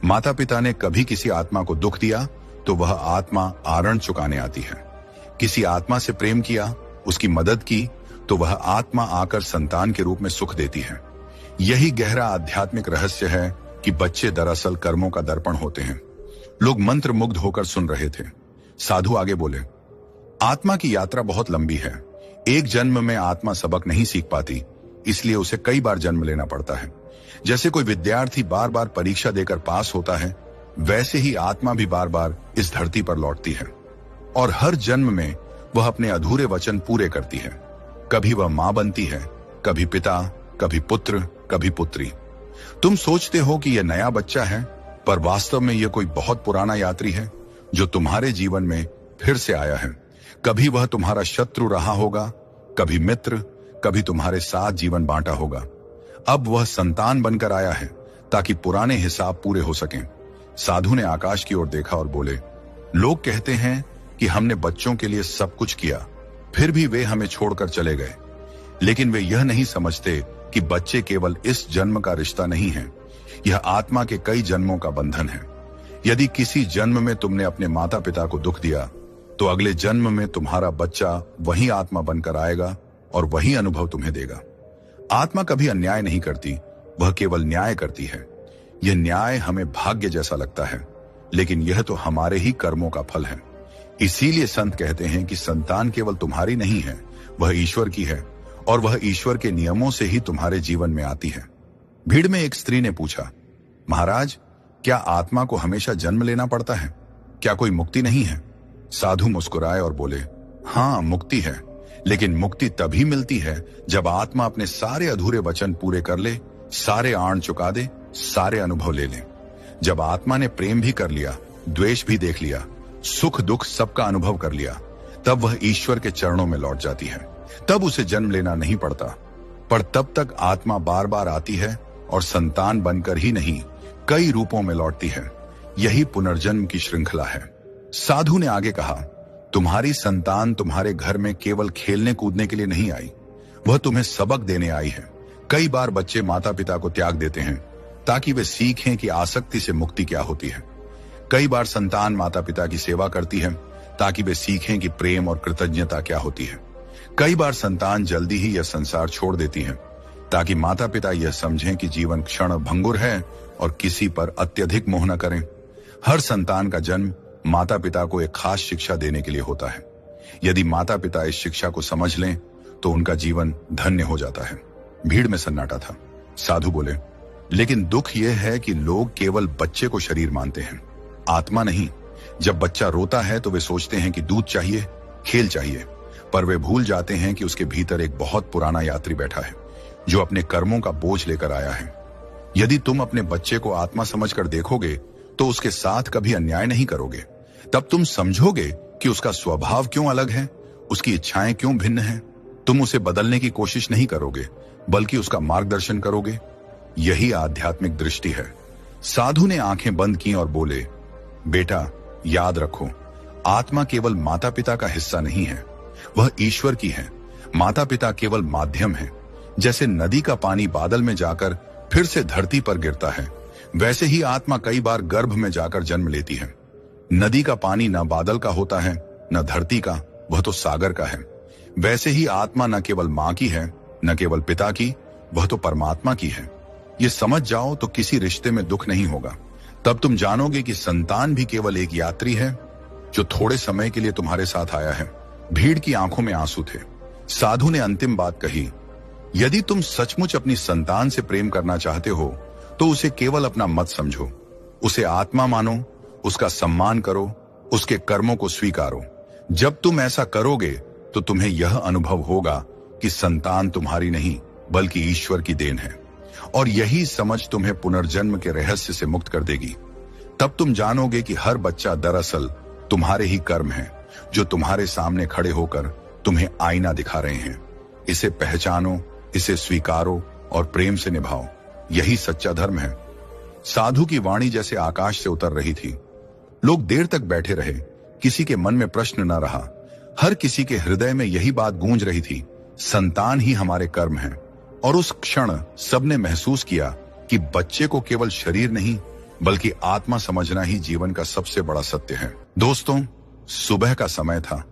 माता पिता ने कभी किसी आत्मा को दुख दिया तो वह आत्मा आरण चुकाने आती है। किसी आत्मा से प्रेम किया, उसकी मदद की, तो वह आत्मा आकर संतान के रूप में सुख देती है। यही गहरा आध्यात्मिक रहस्य है कि बच्चे दरअसल कर्मों का दर्पण होते हैं। लोग मंत्र मुग्ध होकर सुन रहे थे। साधु आगे बोले, आत्मा की यात्रा बहुत लंबी है। एक जन्म में आत्मा सबक नहीं सीख पाती, इसलिए उसे कई बार जन्म लेना पड़ता है। जैसे कोई विद्यार्थी बार बार परीक्षा देकर पास होता है, वैसे ही आत्मा भी बार बार इस धरती पर लौटती है, और हर जन्म में वह अपने अधूरे वचन पूरे करती है। कभी वह मां बनती है, कभी पिता, कभी पुत्र, कभी पुत्री। तुम सोचते हो कि यह नया बच्चा है, पर वास्तव में यह कोई बहुत पुराना यात्री है जो तुम्हारे जीवन में फिर से आया है। कभी वह तुम्हारा शत्रु रहा होगा, कभी मित्र, कभी तुम्हारे साथ जीवन बांटा होगा। अब वह संतान बनकर आया है ताकि पुराने हिसाब पूरे हो सकें। साधु ने आकाश की ओर देखा और बोले, लोग कहते हैं कि हमने बच्चों के लिए सब कुछ किया, फिर भी वे हमें छोड़कर चले गए। लेकिन वे यह नहीं समझते कि बच्चे केवल इस जन्म का रिश्ता नहीं है, यह आत्मा के कई जन्मों का बंधन है। यदि किसी जन्म में तुमने अपने माता पिता को दुख दिया, तो अगले जन्म में तुम्हारा बच्चा वही आत्मा बनकर आएगा और वही अनुभव तुम्हें देगा। आत्मा कभी अन्याय नहीं करती, वह केवल न्याय करती है। यह न्याय हमें भाग्य जैसा लगता है, लेकिन यह तो हमारे ही कर्मों का फल है। इसीलिए संत कहते हैं कि संतान केवल तुम्हारी नहीं है, वह ईश्वर की है, और वह ईश्वर के नियमों से ही तुम्हारे जीवन में आती है। भीड़ में एक स्त्री ने पूछा, महाराज, क्या आत्मा को हमेशा जन्म लेना पड़ता है? क्या कोई मुक्ति नहीं है? साधु मुस्कुराए और बोले, हाँ, मुक्ति है, लेकिन मुक्ति तभी मिलती है जब आत्मा अपने सारे अधूरे वचन पूरे कर ले, सारे आण चुका दे, सारे अनुभव ले ले। जब आत्मा ने प्रेम भी कर लिया, द्वेष भी देख लिया, सुख दुख सबका अनुभव कर लिया, तब वह ईश्वर के चरणों में लौट जाती है। तब उसे जन्म लेना नहीं पड़ता, पर तब तक आत्मा बार बार आती है और संतान बनकर ही नहीं, कई रूपों में लौटती है। यही पुनर्जन्म की श्रृंखला है। साधु ने आगे कहा, तुम्हारी संतान तुम्हारे घर में केवल खेलने कूदने के लिए नहीं आई, वह तुम्हें सबक देने आई है। कई बार बच्चे माता पिता को त्याग देते हैं ताकि वे सीखें कि आसक्ति से मुक्ति क्या होती है। कई बार संतान माता पिता की सेवा करती है ताकि वे सीखें कि प्रेम और कृतज्ञता क्या होती है। कई बार संतान जल्दी ही यह संसार छोड़ देती है ताकि माता पिता यह समझें कि जीवन क्षण भंगुर है और किसी पर अत्यधिक मोह न करें। हर संतान का जन्म माता पिता को एक खास शिक्षा देने के लिए होता है। यदि माता पिता इस शिक्षा को समझ लें तो उनका जीवन धन्य हो जाता है। भीड़ में सन्नाटा था। साधु बोले, लेकिन दुख यह है कि लोग केवल बच्चे को शरीर मानते हैं, आत्मा नहीं। जब बच्चा रोता है तो वे सोचते हैं कि दूध चाहिए, खेल चाहिए, पर वे भूल जाते हैं कि उसके भीतर एक बहुत पुराना यात्री बैठा है जो अपने कर्मों का बोझ लेकर आया है। यदि तुम अपने बच्चे को आत्मा समझकर देखोगे तो उसके साथ कभी अन्याय नहीं करोगे। तब तुम समझोगे कि उसका स्वभाव क्यों अलग है, उसकी इच्छाएं क्यों भिन्न हैं। तुम उसे बदलने की कोशिश नहीं करोगे, बल्कि उसका मार्गदर्शन करोगे। यही आध्यात्मिक दृष्टि है। साधु ने आंखें बंद की और बोले, बेटा याद रखो, आत्मा केवल माता पिता का हिस्सा नहीं है, वह ईश्वर की है। माता पिता केवल माध्यम है। जैसे नदी का पानी बादल में जाकर फिर से धरती पर गिरता है, वैसे ही आत्मा कई बार गर्भ में जाकर जन्म लेती है। नदी का पानी न बादल का होता है न धरती का, वह तो सागर का है। वैसे ही आत्मा न केवल मां की है, न केवल पिता की, वह तो परमात्मा की है। ये समझ जाओ तो किसी रिश्ते में दुख नहीं होगा। तब तुम जानोगे कि संतान भी केवल एक यात्री है जो थोड़े समय के लिए तुम्हारे साथ आया है। भीड़ की आंखों में आंसू थे। साधु ने अंतिम बात कही, यदि तुम सचमुच अपनी संतान से प्रेम करना चाहते हो तो उसे केवल अपना मत समझो, उसे आत्मा मानो, उसका सम्मान करो, उसके कर्मों को स्वीकारो। जब तुम ऐसा करोगे तो तुम्हें यह अनुभव होगा कि संतान तुम्हारी नहीं बल्कि ईश्वर की देन है, और यही समझ तुम्हें पुनर्जन्म के रहस्य से मुक्त कर देगी। तब तुम जानोगे कि हर बच्चा दरअसल तुम्हारे ही कर्म हैं, जो तुम्हारे सामने खड़े होकर तुम्हें आईना दिखा रहे हैं। इसे पहचानो, इसे स्वीकारो और प्रेम से निभाओ। यही सच्चा धर्म है। साधु की वाणी जैसे आकाश से उतर रही थी। लोग देर तक बैठे रहे। किसी के मन में प्रश्न न रहा। हर किसी के हृदय में यही बात गूंज रही थी, संतान ही हमारे कर्म है। और उस क्षण सबने महसूस किया कि बच्चे को केवल शरीर नहीं बल्कि आत्मा समझना ही जीवन का सबसे बड़ा सत्य है। दोस्तों, सुबह का समय था।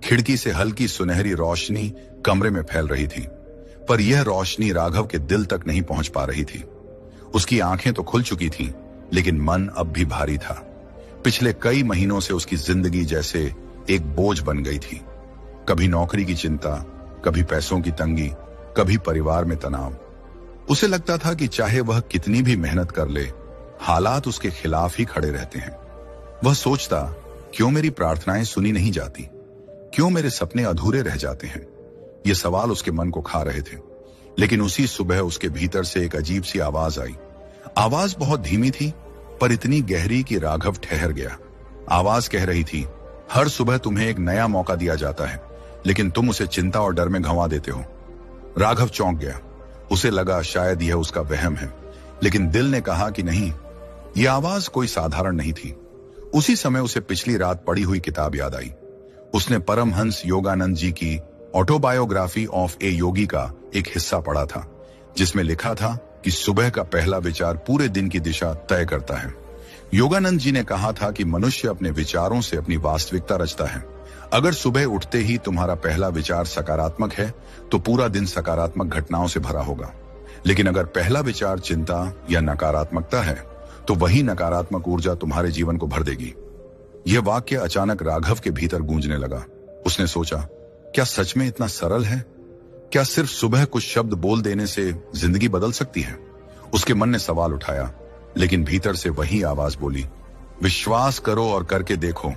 खिड़की से हल्की सुनहरी रोशनी कमरे में फैल रही थी, पर यह रोशनी राघव के दिल तक नहीं पहुंच पा रही थी। उसकी आंखें तो खुल चुकी थीं, लेकिन मन अब भी भारी था। पिछले कई महीनों से उसकी जिंदगी जैसे एक बोझ बन गई थी। कभी नौकरी की चिंता, कभी पैसों की तंगी, कभी परिवार में तनाव। उसे लगता था कि चाहे वह कितनी भी मेहनत कर ले, हालात उसके खिलाफ ही खड़े रहते हैं। वह सोचता, क्यों मेरी प्रार्थनाएं सुनी नहीं जाती, क्यों मेरे सपने अधूरे रह जाते हैं। ये सवाल उसके मन को खा रहे थे। लेकिन उसी सुबह उसके भीतर से एक अजीब सी आवाज आई। आवाज बहुत धीमी थी, पर इतनी गहरी कि राघव ठहर गया। आवाज कह रही थी, हर सुबह तुम्हें एक नया मौका दिया जाता है, लेकिन तुम उसे चिंता और डर में गंवा देते हो। राघव चौंक गया। उसे लगा शायद यह उसका वहम है, लेकिन दिल ने कहा कि नहीं, यह आवाज कोई साधारण नहीं थी। उसी समय उसे पिछली रात पढ़ी हुई किताब याद आई। उसने परमहंस योगानंद जी की ऑटोबायोग्राफी ऑफ ए योगी का एक हिस्सा पढ़ा था, जिसमें लिखा था कि सुबह का पहला विचार पूरे दिन की दिशा तय करता है। योगानंद जी ने कहा था कि मनुष्य अपने विचारों से अपनी वास्तविकता रचता है। अगर सुबह उठते ही तुम्हारा पहला विचार सकारात्मक है तो पूरा दिन सकारात्मक घटनाओं से भरा होगा। लेकिन अगर पहला विचार चिंता या नकारात्मकता है तो वही नकारात्मक ऊर्जा तुम्हारे जीवन को भर देगी। यह वाक्य अचानक राघव के भीतर गूंजने लगा। उसने सोचा, क्या सच में इतना सरल है? क्या सिर्फ सुबह कुछ शब्द बोल देने से जिंदगी बदल सकती है? उसके मन ने सवाल उठाया, लेकिन भीतर से वही आवाज बोली, विश्वास करो और करके देखो।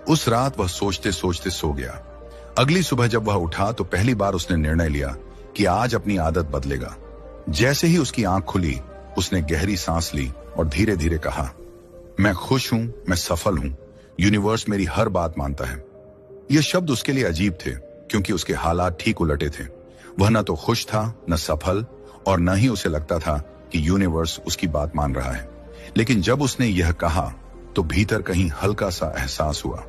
उस रात वह सोचते सोचते सो गया। अगली सुबह जब वह उठा तो पहली बार उसने निर्णय लिया कि आज अपनी आदत बदलेगा। जैसे ही उसकी आंख खुली, उसने गहरी सांस ली और धीरे धीरे कहा, मैं खुश हूं, मैं सफल हूं, यूनिवर्स मेरी हर बात मानता है। ये शब्द उसके लिए अजीब थे, क्योंकि उसके हालात ठीक उलटे थे। वह न तो खुश था, न सफल, और न ही उसे लगता था कि यूनिवर्स उसकी बात मान रहा है। लेकिन जब उसने यह कहा तो भीतर कहीं हल्का सा एहसास हुआ,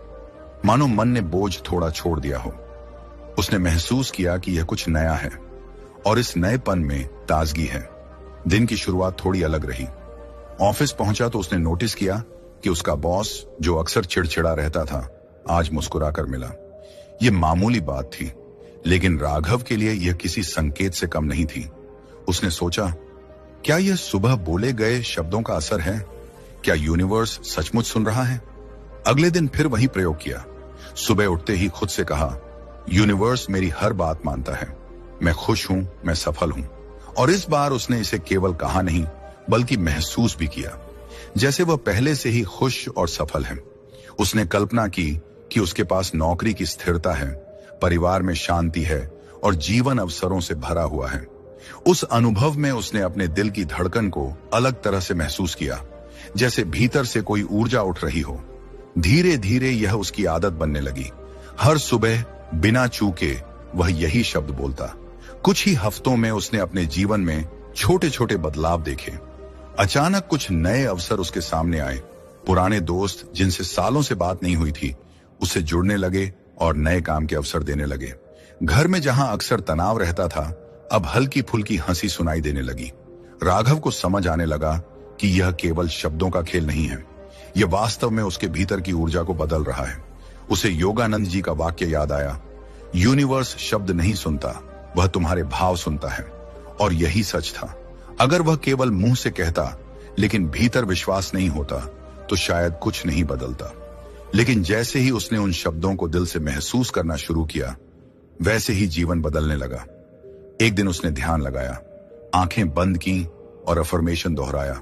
मानो मन ने बोझ थोड़ा छोड़ दिया हो। उसने महसूस किया कि यह कुछ नया है, और इस नएपन में ताजगी है। दिन की शुरुआत थोड़ी अलग रही। ऑफिस पहुंचा तो उसने नोटिस किया कि उसका बॉस, जो अक्सर चिड़चिड़ा रहता था, आज मुस्कुराकर मिला। यह मामूली बात थी, लेकिन राघव के लिए यह किसी संकेत से कम नहीं थी। उसने सोचा, क्या यह सुबह बोले गए शब्दों का असर है? क्या यूनिवर्स सचमुच सुन रहा है? अगले दिन फिर वही प्रयोग किया। सुबह उठते ही खुद से कहा, यूनिवर्स मेरी हर बात मानता है, मैं खुश हूं, मैं सफल हूं। और इस बार उसने इसे केवल कहा नहीं बल्कि महसूस भी किया, जैसे वह पहले से ही खुश और सफल है। उसने कल्पना की कि उसके पास नौकरी की स्थिरता है, परिवार में शांति है और जीवन अवसरों से भरा हुआ है। उस अनुभव में उसने अपने दिल की धड़कन को अलग तरह से महसूस किया, जैसे भीतर से कोई ऊर्जा उठ रही हो। धीरे धीरे यह उसकी आदत बनने लगी। हर सुबह बिना चूके वह यही शब्द बोलता। कुछ ही हफ्तों में उसने अपने जीवन में छोटे छोटे बदलाव देखे। अचानक कुछ नए अवसर उसके सामने आए। पुराने दोस्त जिनसे सालों से बात नहीं हुई थी, उससे जुड़ने लगे और नए काम के अवसर देने लगे। घर में जहां अक्सर तनाव रहता था, अब हल्की फुल्की हंसी सुनाई देने लगी। राघव को समझ आने लगा कि यह केवल शब्दों का खेल नहीं है, यह वास्तव में उसके भीतर की ऊर्जा को बदल रहा है। उसे योगानंद जी का वाक्य याद आया, यूनिवर्स शब्द नहीं सुनता, वह तुम्हारे भाव सुनता है। और यही सच था। अगर वह केवल मुंह से कहता लेकिन भीतर विश्वास नहीं होता तो शायद कुछ नहीं बदलता। लेकिन जैसे ही उसने उन शब्दों को दिल से महसूस करना शुरू किया, वैसे ही जीवन बदलने लगा। एक दिन उसने ध्यान लगाया, आंखें बंद की और अफर्मेशन दोहराया।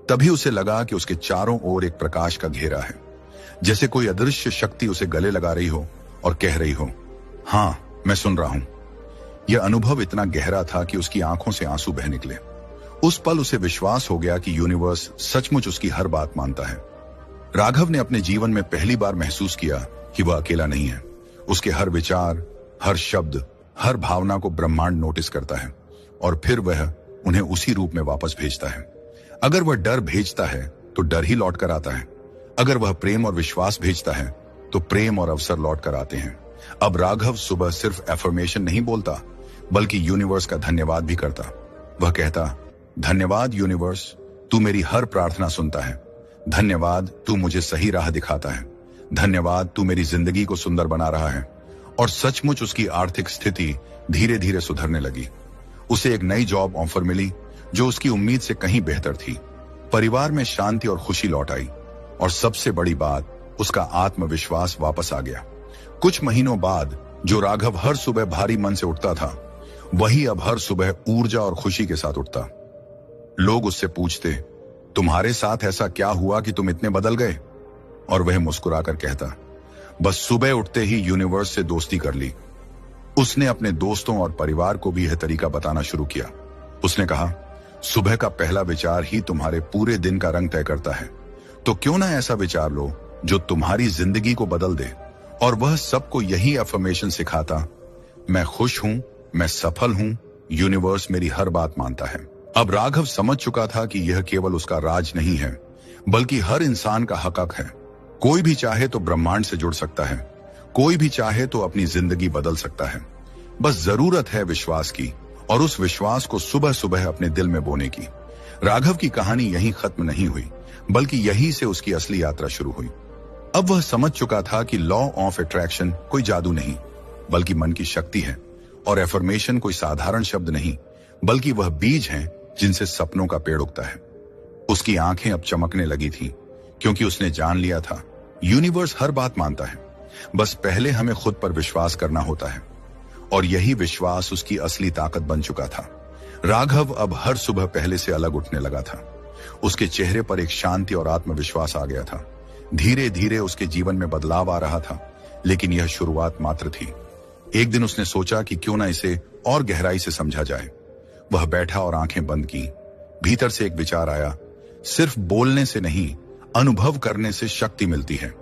तभी उसे लगा कि उसके चारों ओर एक प्रकाश का घेरा है, जैसे कोई अदृश्य शक्ति उसे गले लगा रही हो और कह रही हो, हां, मैं सुन रहा हूं। यह अनुभव इतना गहरा था कि उसकी आंखों से आंसू बह निकले। उस पल उसे विश्वास हो गया कि यूनिवर्स सचमुच उसकी हर बात मानता है। राघव ने अपने जीवन में पहली बार महसूस किया कि वह अकेला नहीं है। उसके हर विचार, हर शब्द, हर भावना को ब्रह्मांड नोटिस करता है और फिर वह उन्हें उसी रूप में वापस भेजता है। अगर वह डर भेजता है तो डर ही लौट कर आता है। अगर वह प्रेम और विश्वास भेजता है तो प्रेम और अवसर लौट कर आते हैं। अब राघव सुबह सिर्फ एफर्मेशन नहीं बोलता, बल्कि यूनिवर्स का धन्यवाद भी करता। वह कहता, धन्यवाद यूनिवर्स, तू मेरी हर प्रार्थना सुनता है। धन्यवाद, तू मुझे सही राह दिखाता है। धन्यवाद, तू मेरी जिंदगी को सुंदर बना रहा है। और सचमुच उसकी आर्थिक स्थिति धीरे धीरे सुधरने लगी। उसे एक नई जॉब ऑफर मिली जो उसकी उम्मीद से कहीं बेहतर थी। परिवार में शांति और खुशी लौट आई और सबसे बड़ी बात, उसका आत्मविश्वास वापस आ गया। कुछ महीनों बाद जो राघव हर सुबह भारी मन से उठता था, वही अब हर सुबह ऊर्जा और खुशी के साथ उठता। लोग उससे पूछते, तुम्हारे साथ ऐसा क्या हुआ कि तुम इतने बदल गए? और वह मुस्कुराकर कहता, बस सुबह उठते ही यूनिवर्स से दोस्ती कर ली। उसने अपने दोस्तों और परिवार को भी यह तरीका बताना शुरू किया। उसने कहा, सुबह का पहला विचार ही तुम्हारे पूरे दिन का रंग तय करता है। तो क्यों ना ऐसा विचार लो जो तुम्हारी जिंदगी को बदल दे। और वह सबको यही अफर्मेशन सिखाता, मैं खुश हूं, मैं सफल हूं, यूनिवर्स मेरी हर बात मानता है। अब राघव समझ चुका था कि यह केवल उसका राज नहीं है, बल्कि हर इंसान का हक है। कोई भी चाहे तो ब्रह्मांड से जुड़ सकता है, कोई भी चाहे तो अपनी जिंदगी बदल सकता है। बस जरूरत है विश्वास की, और उस विश्वास को सुबह सुबह अपने दिल में बोने की। राघव की कहानी यहीं खत्म नहीं हुई, बल्कि यहीं से उसकी असली यात्रा शुरू हुई। अब वह समझ चुका था कि लॉ ऑफ अट्रैक्शन कोई जादू नहीं, बल्कि मन की शक्ति है। और एफर्मेशन कोई साधारण शब्द नहीं, बल्कि वह बीज हैं जिनसे सपनों का पेड़ उगता है। उसकी आंखें अब चमकने लगी थी, क्योंकि उसने जान लिया था, यूनिवर्स हर बात मानता है। बस पहले हमें खुद पर विश्वास करना होता है। और यही विश्वास उसकी असली ताकत बन चुका था। राघव अब हर सुबह पहले से अलग उठने लगा था। उसके चेहरे पर एक शांति और आत्मविश्वास आ गया था। धीरे धीरे उसके जीवन में बदलाव आ रहा था, लेकिन यह शुरुआत मात्र थी। एक दिन उसने सोचा कि क्यों ना इसे और गहराई से समझा जाए। वह बैठा और आंखें बंद की। भीतर से एक विचार आया, सिर्फ बोलने से नहीं, अनुभव करने से शक्ति मिलती है।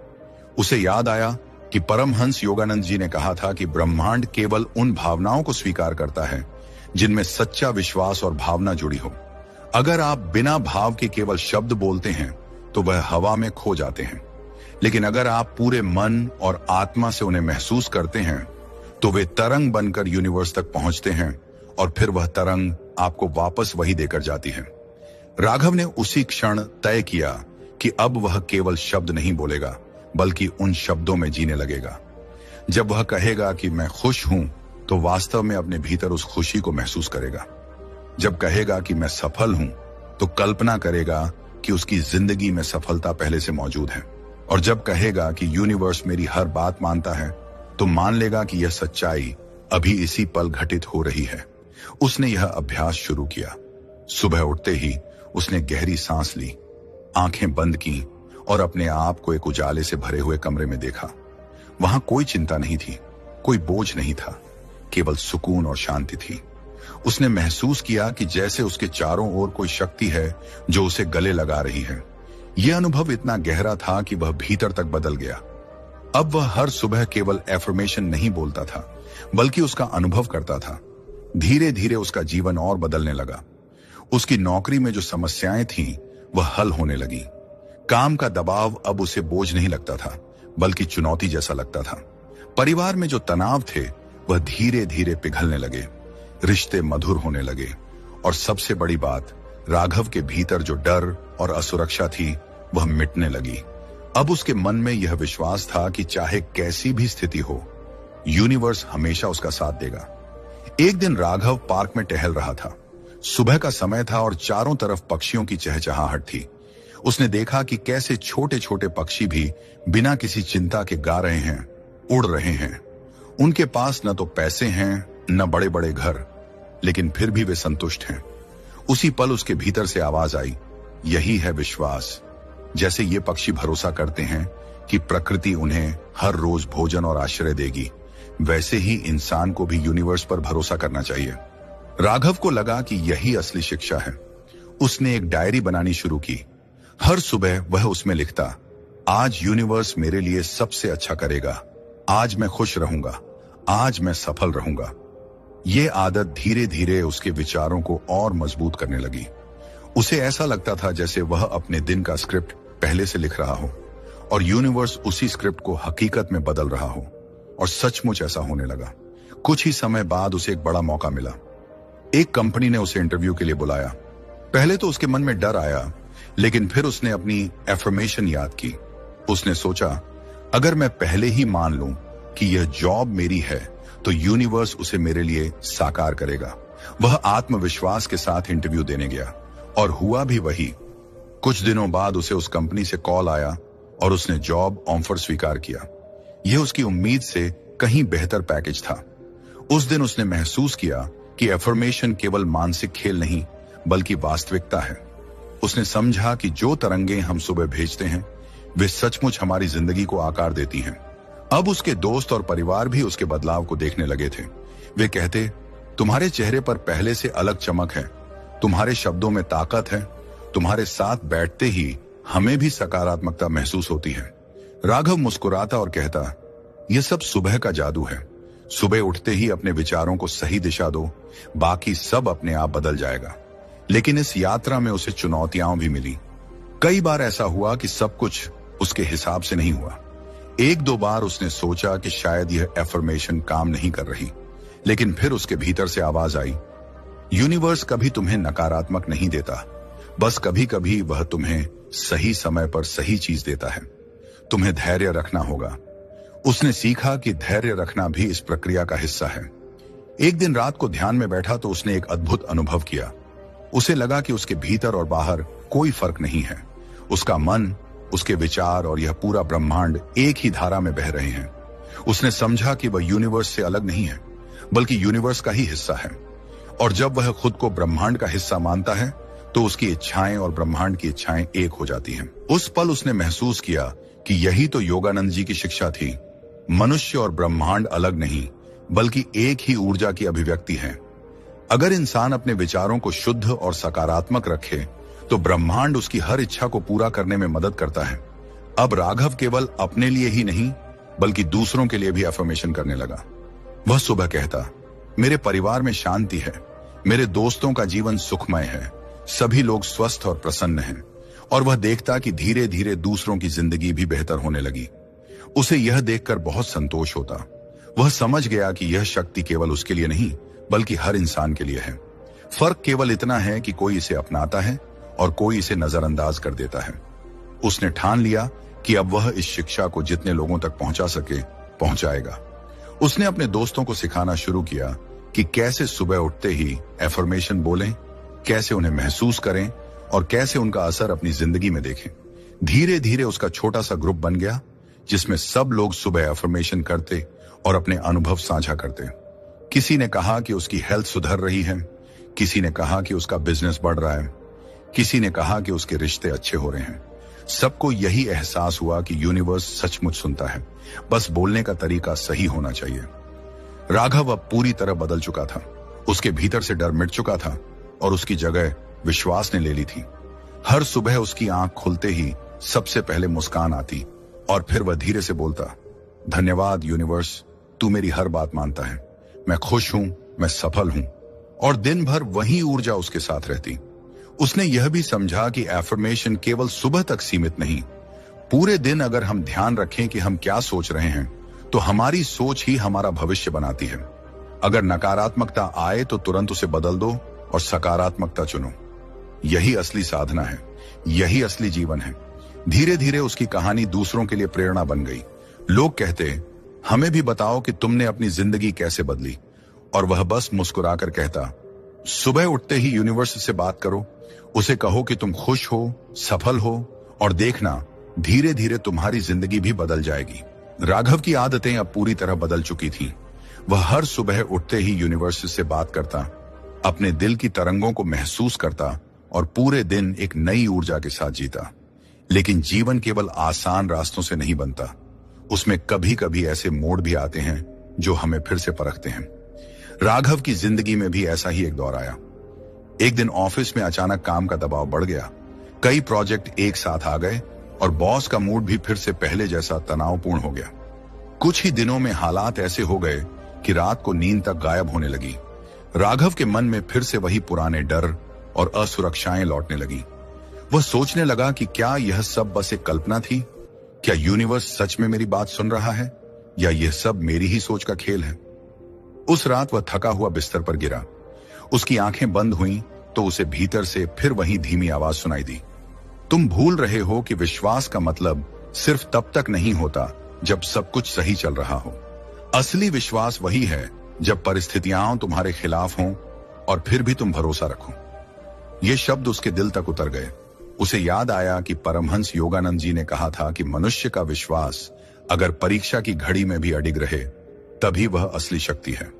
उसे याद आया कि परमहंस योगानंद जी ने कहा था कि ब्रह्मांड केवल उन भावनाओं को स्वीकार करता है जिनमें सच्चा विश्वास और भावना जुड़ी हो। अगर आप बिना भाव के केवल शब्द बोलते हैं तो वह हवा में खो जाते हैं, लेकिन अगर आप पूरे मन और आत्मा से उन्हें महसूस करते हैं तो वे तरंग बनकर यूनिवर्स तक पहुंचते हैं, और फिर वह तरंग आपको वापस वही देकर जाती है। राघव ने उसी क्षण तय किया कि अब वह केवल शब्द नहीं बोलेगा, बल्कि उन शब्दों में जीने लगेगा। जब वह कहेगा कि मैं खुश हूं, तो वास्तव में अपने भीतर उस खुशी को महसूस करेगा। जब कहेगा कि मैं सफल हूं, तो कल्पना करेगा कि उसकी जिंदगी में सफलता पहले से मौजूद है। और जब कहेगा कि यूनिवर्स मेरी हर बात मानता है, तो मान लेगा कि यह सच्चाई अभी इसी पल घटित हो रही है। उसने यह अभ्यास शुरू किया। सुबह उठते ही उसने गहरी सांस ली, आंखें बंद की और अपने आप को एक उजाले से भरे हुए कमरे में देखा। वहां कोई चिंता नहीं थी, कोई बोझ नहीं था, केवल सुकून और शांति थी। उसने महसूस किया कि जैसे उसके चारों ओर कोई शक्ति है जो उसे गले लगा रही है। यह अनुभव इतना गहरा था कि वह भीतर तक बदल गया। अब वह हर सुबह केवल एफर्मेशन नहीं बोलता था, बल्कि उसका अनुभव करता था। धीरे धीरे उसका जीवन और बदलने लगा। उसकी नौकरी में जो समस्याएं थीं, वह हल होने लगी। काम का दबाव अब उसे बोझ नहीं लगता था, बल्कि चुनौती जैसा लगता था। परिवार में जो तनाव थे, वह धीरे धीरे पिघलने लगे। रिश्ते मधुर होने लगे। और सबसे बड़ी बात, राघव के भीतर जो डर और असुरक्षा थी, वह मिटने लगी। अब उसके मन में यह विश्वास था कि चाहे कैसी भी स्थिति हो, यूनिवर्स हमेशा उसका साथ देगा। एक दिन राघव पार्क में टहल रहा था। सुबह का समय था और चारों तरफ पक्षियों की चहचहाहट थी। उसने देखा कि कैसे छोटे छोटे पक्षी भी बिना किसी चिंता के गा रहे हैं, उड़ रहे हैं। उनके पास न तो पैसे हैं, न बड़े बड़े घर, लेकिन फिर भी वे संतुष्ट हैं। उसी पल उसके भीतर से आवाज आई, यही है विश्वास। जैसे ये पक्षी भरोसा करते हैं कि प्रकृति उन्हें हर रोज भोजन और आश्रय देगी, वैसे ही इंसान को भी यूनिवर्स पर भरोसा करना चाहिए। राघव को लगा कि यही असली शिक्षा है। उसने एक डायरी बनानी शुरू की। हर सुबह वह उसमें लिखता, आज यूनिवर्स मेरे लिए सबसे अच्छा करेगा, आज मैं खुश रहूंगा, आज मैं सफल रहूंगा। ये आदत धीरे धीरे उसके विचारों को और मजबूत करने लगी। उसे ऐसा लगता था जैसे वह अपने दिन का स्क्रिप्ट पहले से लिख रहा हो और यूनिवर्स उसी स्क्रिप्ट को हकीकत में बदल रहा हो। और सचमुच ऐसा होने लगा। कुछ ही समय बाद उसे एक बड़ा मौका मिला। एक कंपनी ने उसे इंटरव्यू के लिए बुलाया। पहले तो उसके मन में डर आया, लेकिन फिर उसने अपनी एफर्मेशन याद की। उसने सोचा, अगर मैं पहले ही मान लूं कि यह जॉब मेरी है, तो यूनिवर्स उसे मेरे लिए साकार करेगा। वह आत्मविश्वास के साथ इंटरव्यू देने गया और हुआ भी वही। कुछ दिनों बाद उसे उस कंपनी से कॉल आया और उसने जॉब ऑफर स्वीकार किया। यह उसकी उम्मीद से कहीं बेहतर पैकेज था। उस दिन उसने महसूस किया कि एफर्मेशन केवल मानसिक खेल नहीं, बल्कि वास्तविकता है। उसने समझा कि जो तरंगें हम सुबह भेजते हैं, वे सचमुच हमारी जिंदगी को आकार देती हैं। अब उसके दोस्त और परिवार भी उसके बदलाव को देखने लगे थे। वे कहते, तुम्हारे चेहरे पर पहले से अलग चमक है, तुम्हारे शब्दों में ताकत है, तुम्हारे साथ बैठते ही हमें भी सकारात्मकता महसूस होती है। राघव मुस्कुराता और कहता, यह सब सुबह का जादू है। सुबह उठते ही अपने विचारों को सही दिशा दो, बाकी सब अपने आप बदल जाएगा। लेकिन इस यात्रा में उसे चुनौतियां भी मिली। कई बार ऐसा हुआ कि सब कुछ उसके हिसाब से नहीं हुआ। एक दो बार उसने सोचा कि शायद यह एफर्मेशन काम नहीं कर रही, लेकिन फिर उसके भीतर से आवाज आई, यूनिवर्स कभी तुम्हें नकारात्मक नहीं देता, बस कभी कभी वह तुम्हें सही समय पर सही चीज देता है। तुम्हें धैर्य रखना होगा। उसने सीखा कि धैर्य रखना भी इस प्रक्रिया का हिस्सा है। एक दिन रात को ध्यान में बैठा तो उसने एक अद्भुत अनुभव किया। उसे लगा कि उसके भीतर और बाहर कोई फर्क नहीं है। उसका मन, उसके विचार और यह पूरा ब्रह्मांड एक ही धारा में बह रहे हैं। उसने समझा कि वह यूनिवर्स से अलग नहीं है, बल्कि यूनिवर्स का ही हिस्सा है। और जब वह खुद को ब्रह्मांड का हिस्सा मानता है, तो उसकी इच्छाएं और ब्रह्मांड की इच्छाएं एक हो जाती हैं। उस पल उसने महसूस किया कि यही तो योगानंद जी की शिक्षा थी। मनुष्य और ब्रह्मांड अलग नहीं, बल्कि एक ही ऊर्जा की अभिव्यक्ति है। अगर इंसान अपने विचारों को शुद्ध और सकारात्मक रखे, तो ब्रह्मांड उसकी हर इच्छा को पूरा करने में मदद करता है। अब राघव केवल अपने लिए ही नहीं, बल्कि दूसरों के लिए भी अफर्मेशन करने लगा। वह सुबह कहता, मेरे परिवार में शांति है, मेरे दोस्तों का जीवन सुखमय है, सभी लोग स्वस्थ और प्रसन्न हैं। और वह देखता कि धीरे धीरे दूसरों की जिंदगी भी बेहतर होने लगी। उसे यह देखकर बहुत संतोष होता। वह समझ गया कि यह शक्ति केवल उसके लिए नहीं, बल्कि हर इंसान के लिए है। फर्क केवल इतना है कि कोई इसे अपनाता है और कोई इसे नजरअंदाज कर देता है। उसने ठान लिया कि अब वह इस शिक्षा को जितने लोगों तक पहुंचा सके, पहुंचाएगा। उसने अपने दोस्तों को सिखाना शुरू किया कि कैसे सुबह उठते ही एफर्मेशन बोलें, कैसे उन्हें महसूस करें और कैसे उनका असर अपनी जिंदगी में देखें। धीरे धीरे उसका छोटा सा ग्रुप बन गया, जिसमें सब लोग सुबह एफर्मेशन करते और अपने अनुभव साझा करते। किसी ने कहा कि उसकी हेल्थ सुधर रही है, किसी ने कहा कि उसका बिजनेस बढ़ रहा है, किसी ने कहा कि उसके रिश्ते अच्छे हो रहे हैं। सबको यही एहसास हुआ कि यूनिवर्स सचमुच सुनता है, बस बोलने का तरीका सही होना चाहिए। राघव अब पूरी तरह बदल चुका था। उसके भीतर से डर मिट चुका था और उसकी जगह विश्वास ने ले ली थी। हर सुबह उसकी आंख खुलते ही सबसे पहले मुस्कान आती और फिर वह धीरे से बोलता, धन्यवाद यूनिवर्स, तू मेरी हर बात मानता है, मैं खुश हूं, मैं सफल हूं। और दिन भर वही ऊर्जा उसके साथ रहती। उसने यह भी समझा कि एफर्मेशन केवल सुबह तक सीमित नहीं, पूरे दिन अगर हम ध्यान रखें कि हम क्या सोच रहे हैं तो हमारी सोच ही हमारा भविष्य बनाती है। अगर नकारात्मकता आए तो तुरंत उसे बदल दो और सकारात्मकता चुनो। यही असली साधना है, यही असली जीवन है। धीरे धीरे उसकी कहानी दूसरों के लिए प्रेरणा बन गई। लोग कहते, हमें भी बताओ कि तुमने अपनी जिंदगी कैसे बदली। और वह बस मुस्कुराकर कहता, सुबह उठते ही यूनिवर्स से बात करो, उसे कहो कि तुम खुश हो, सफल हो, और देखना धीरे धीरे तुम्हारी जिंदगी भी बदल जाएगी। राघव की आदतें अब पूरी तरह बदल चुकी थीं। वह हर सुबह उठते ही यूनिवर्स से बात करता, अपने दिल की तरंगों को महसूस करता और पूरे दिन एक नई ऊर्जा के साथ जीता। लेकिन जीवन केवल आसान रास्तों से नहीं बनता, उसमें कभी कभी ऐसे मोड़ भी आते हैं जो हमें फिर से परखते हैं। राघव की जिंदगी में भी ऐसा ही एक दौर आया। एक दिन ऑफिस में अचानक काम का दबाव बढ़ गया। कई प्रोजेक्ट एक साथ आ गए और बॉस का मूड भी फिर से पहले जैसा तनावपूर्ण हो गया। कुछ ही दिनों में हालात ऐसे हो गए कि रात को नींद तक गायब होने लगी। राघव के मन में फिर से वही पुराने डर और असुरक्षाएं लौटने लगी। वह सोचने लगा कि क्या यह सब बस एक कल्पना थी? क्या यूनिवर्स सच में मेरी बात सुन रहा है या यह सब मेरी ही सोच का खेल है? उस रात वह थका हुआ बिस्तर पर गिरा। उसकी आंखें बंद हुईं तो उसे भीतर से फिर वही धीमी आवाज सुनाई दी, तुम भूल रहे हो कि विश्वास का मतलब सिर्फ तब तक नहीं होता जब सब कुछ सही चल रहा हो। असली विश्वास वही है जब परिस्थितियां तुम्हारे खिलाफ हों और फिर भी तुम भरोसा रखो। ये शब्द उसके दिल तक उतर गए। उसे याद आया कि परमहंस योगानंद जी ने कहा था कि मनुष्य का विश्वास अगर परीक्षा की घड़ी में भी अडिग रहे तभी वह असली शक्ति है।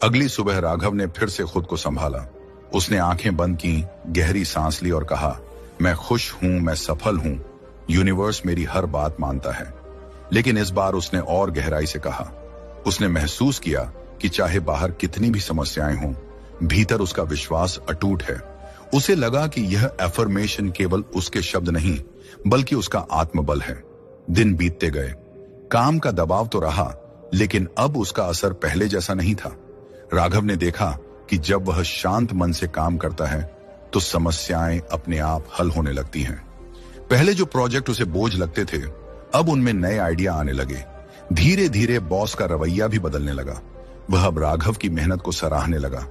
अगली सुबह राघव ने फिर से खुद को संभाला। उसने आंखें बंद की, गहरी सांस ली और कहा, मैं खुश हूं, मैं सफल हूं, यूनिवर्स मेरी हर बात मानता है। लेकिन इस बार उसने और गहराई से कहा। उसने महसूस किया कि चाहे बाहर कितनी भी समस्याएं हों, भीतर उसका विश्वास अटूट है। उसे लगा कि यह एफर्मेशन केवल उसके शब्द नहीं बल्कि उसका आत्मबल है। दिन बीतते गए, काम का दबाव तो रहा लेकिन अब उसका असर पहले जैसा नहीं था। राघव ने देखा कि जब वह शांत मन से काम करता है तो समस्याएं अपने आप हल होने लगती हैं। पहले जो प्रोजेक्ट उसे बोझ लगते थे अब उनमें नए आइडिया आने लगे। धीरे धीरे बॉस का रवैया भी बदलने लगा। वह अब राघव की मेहनत को सराहने लगा।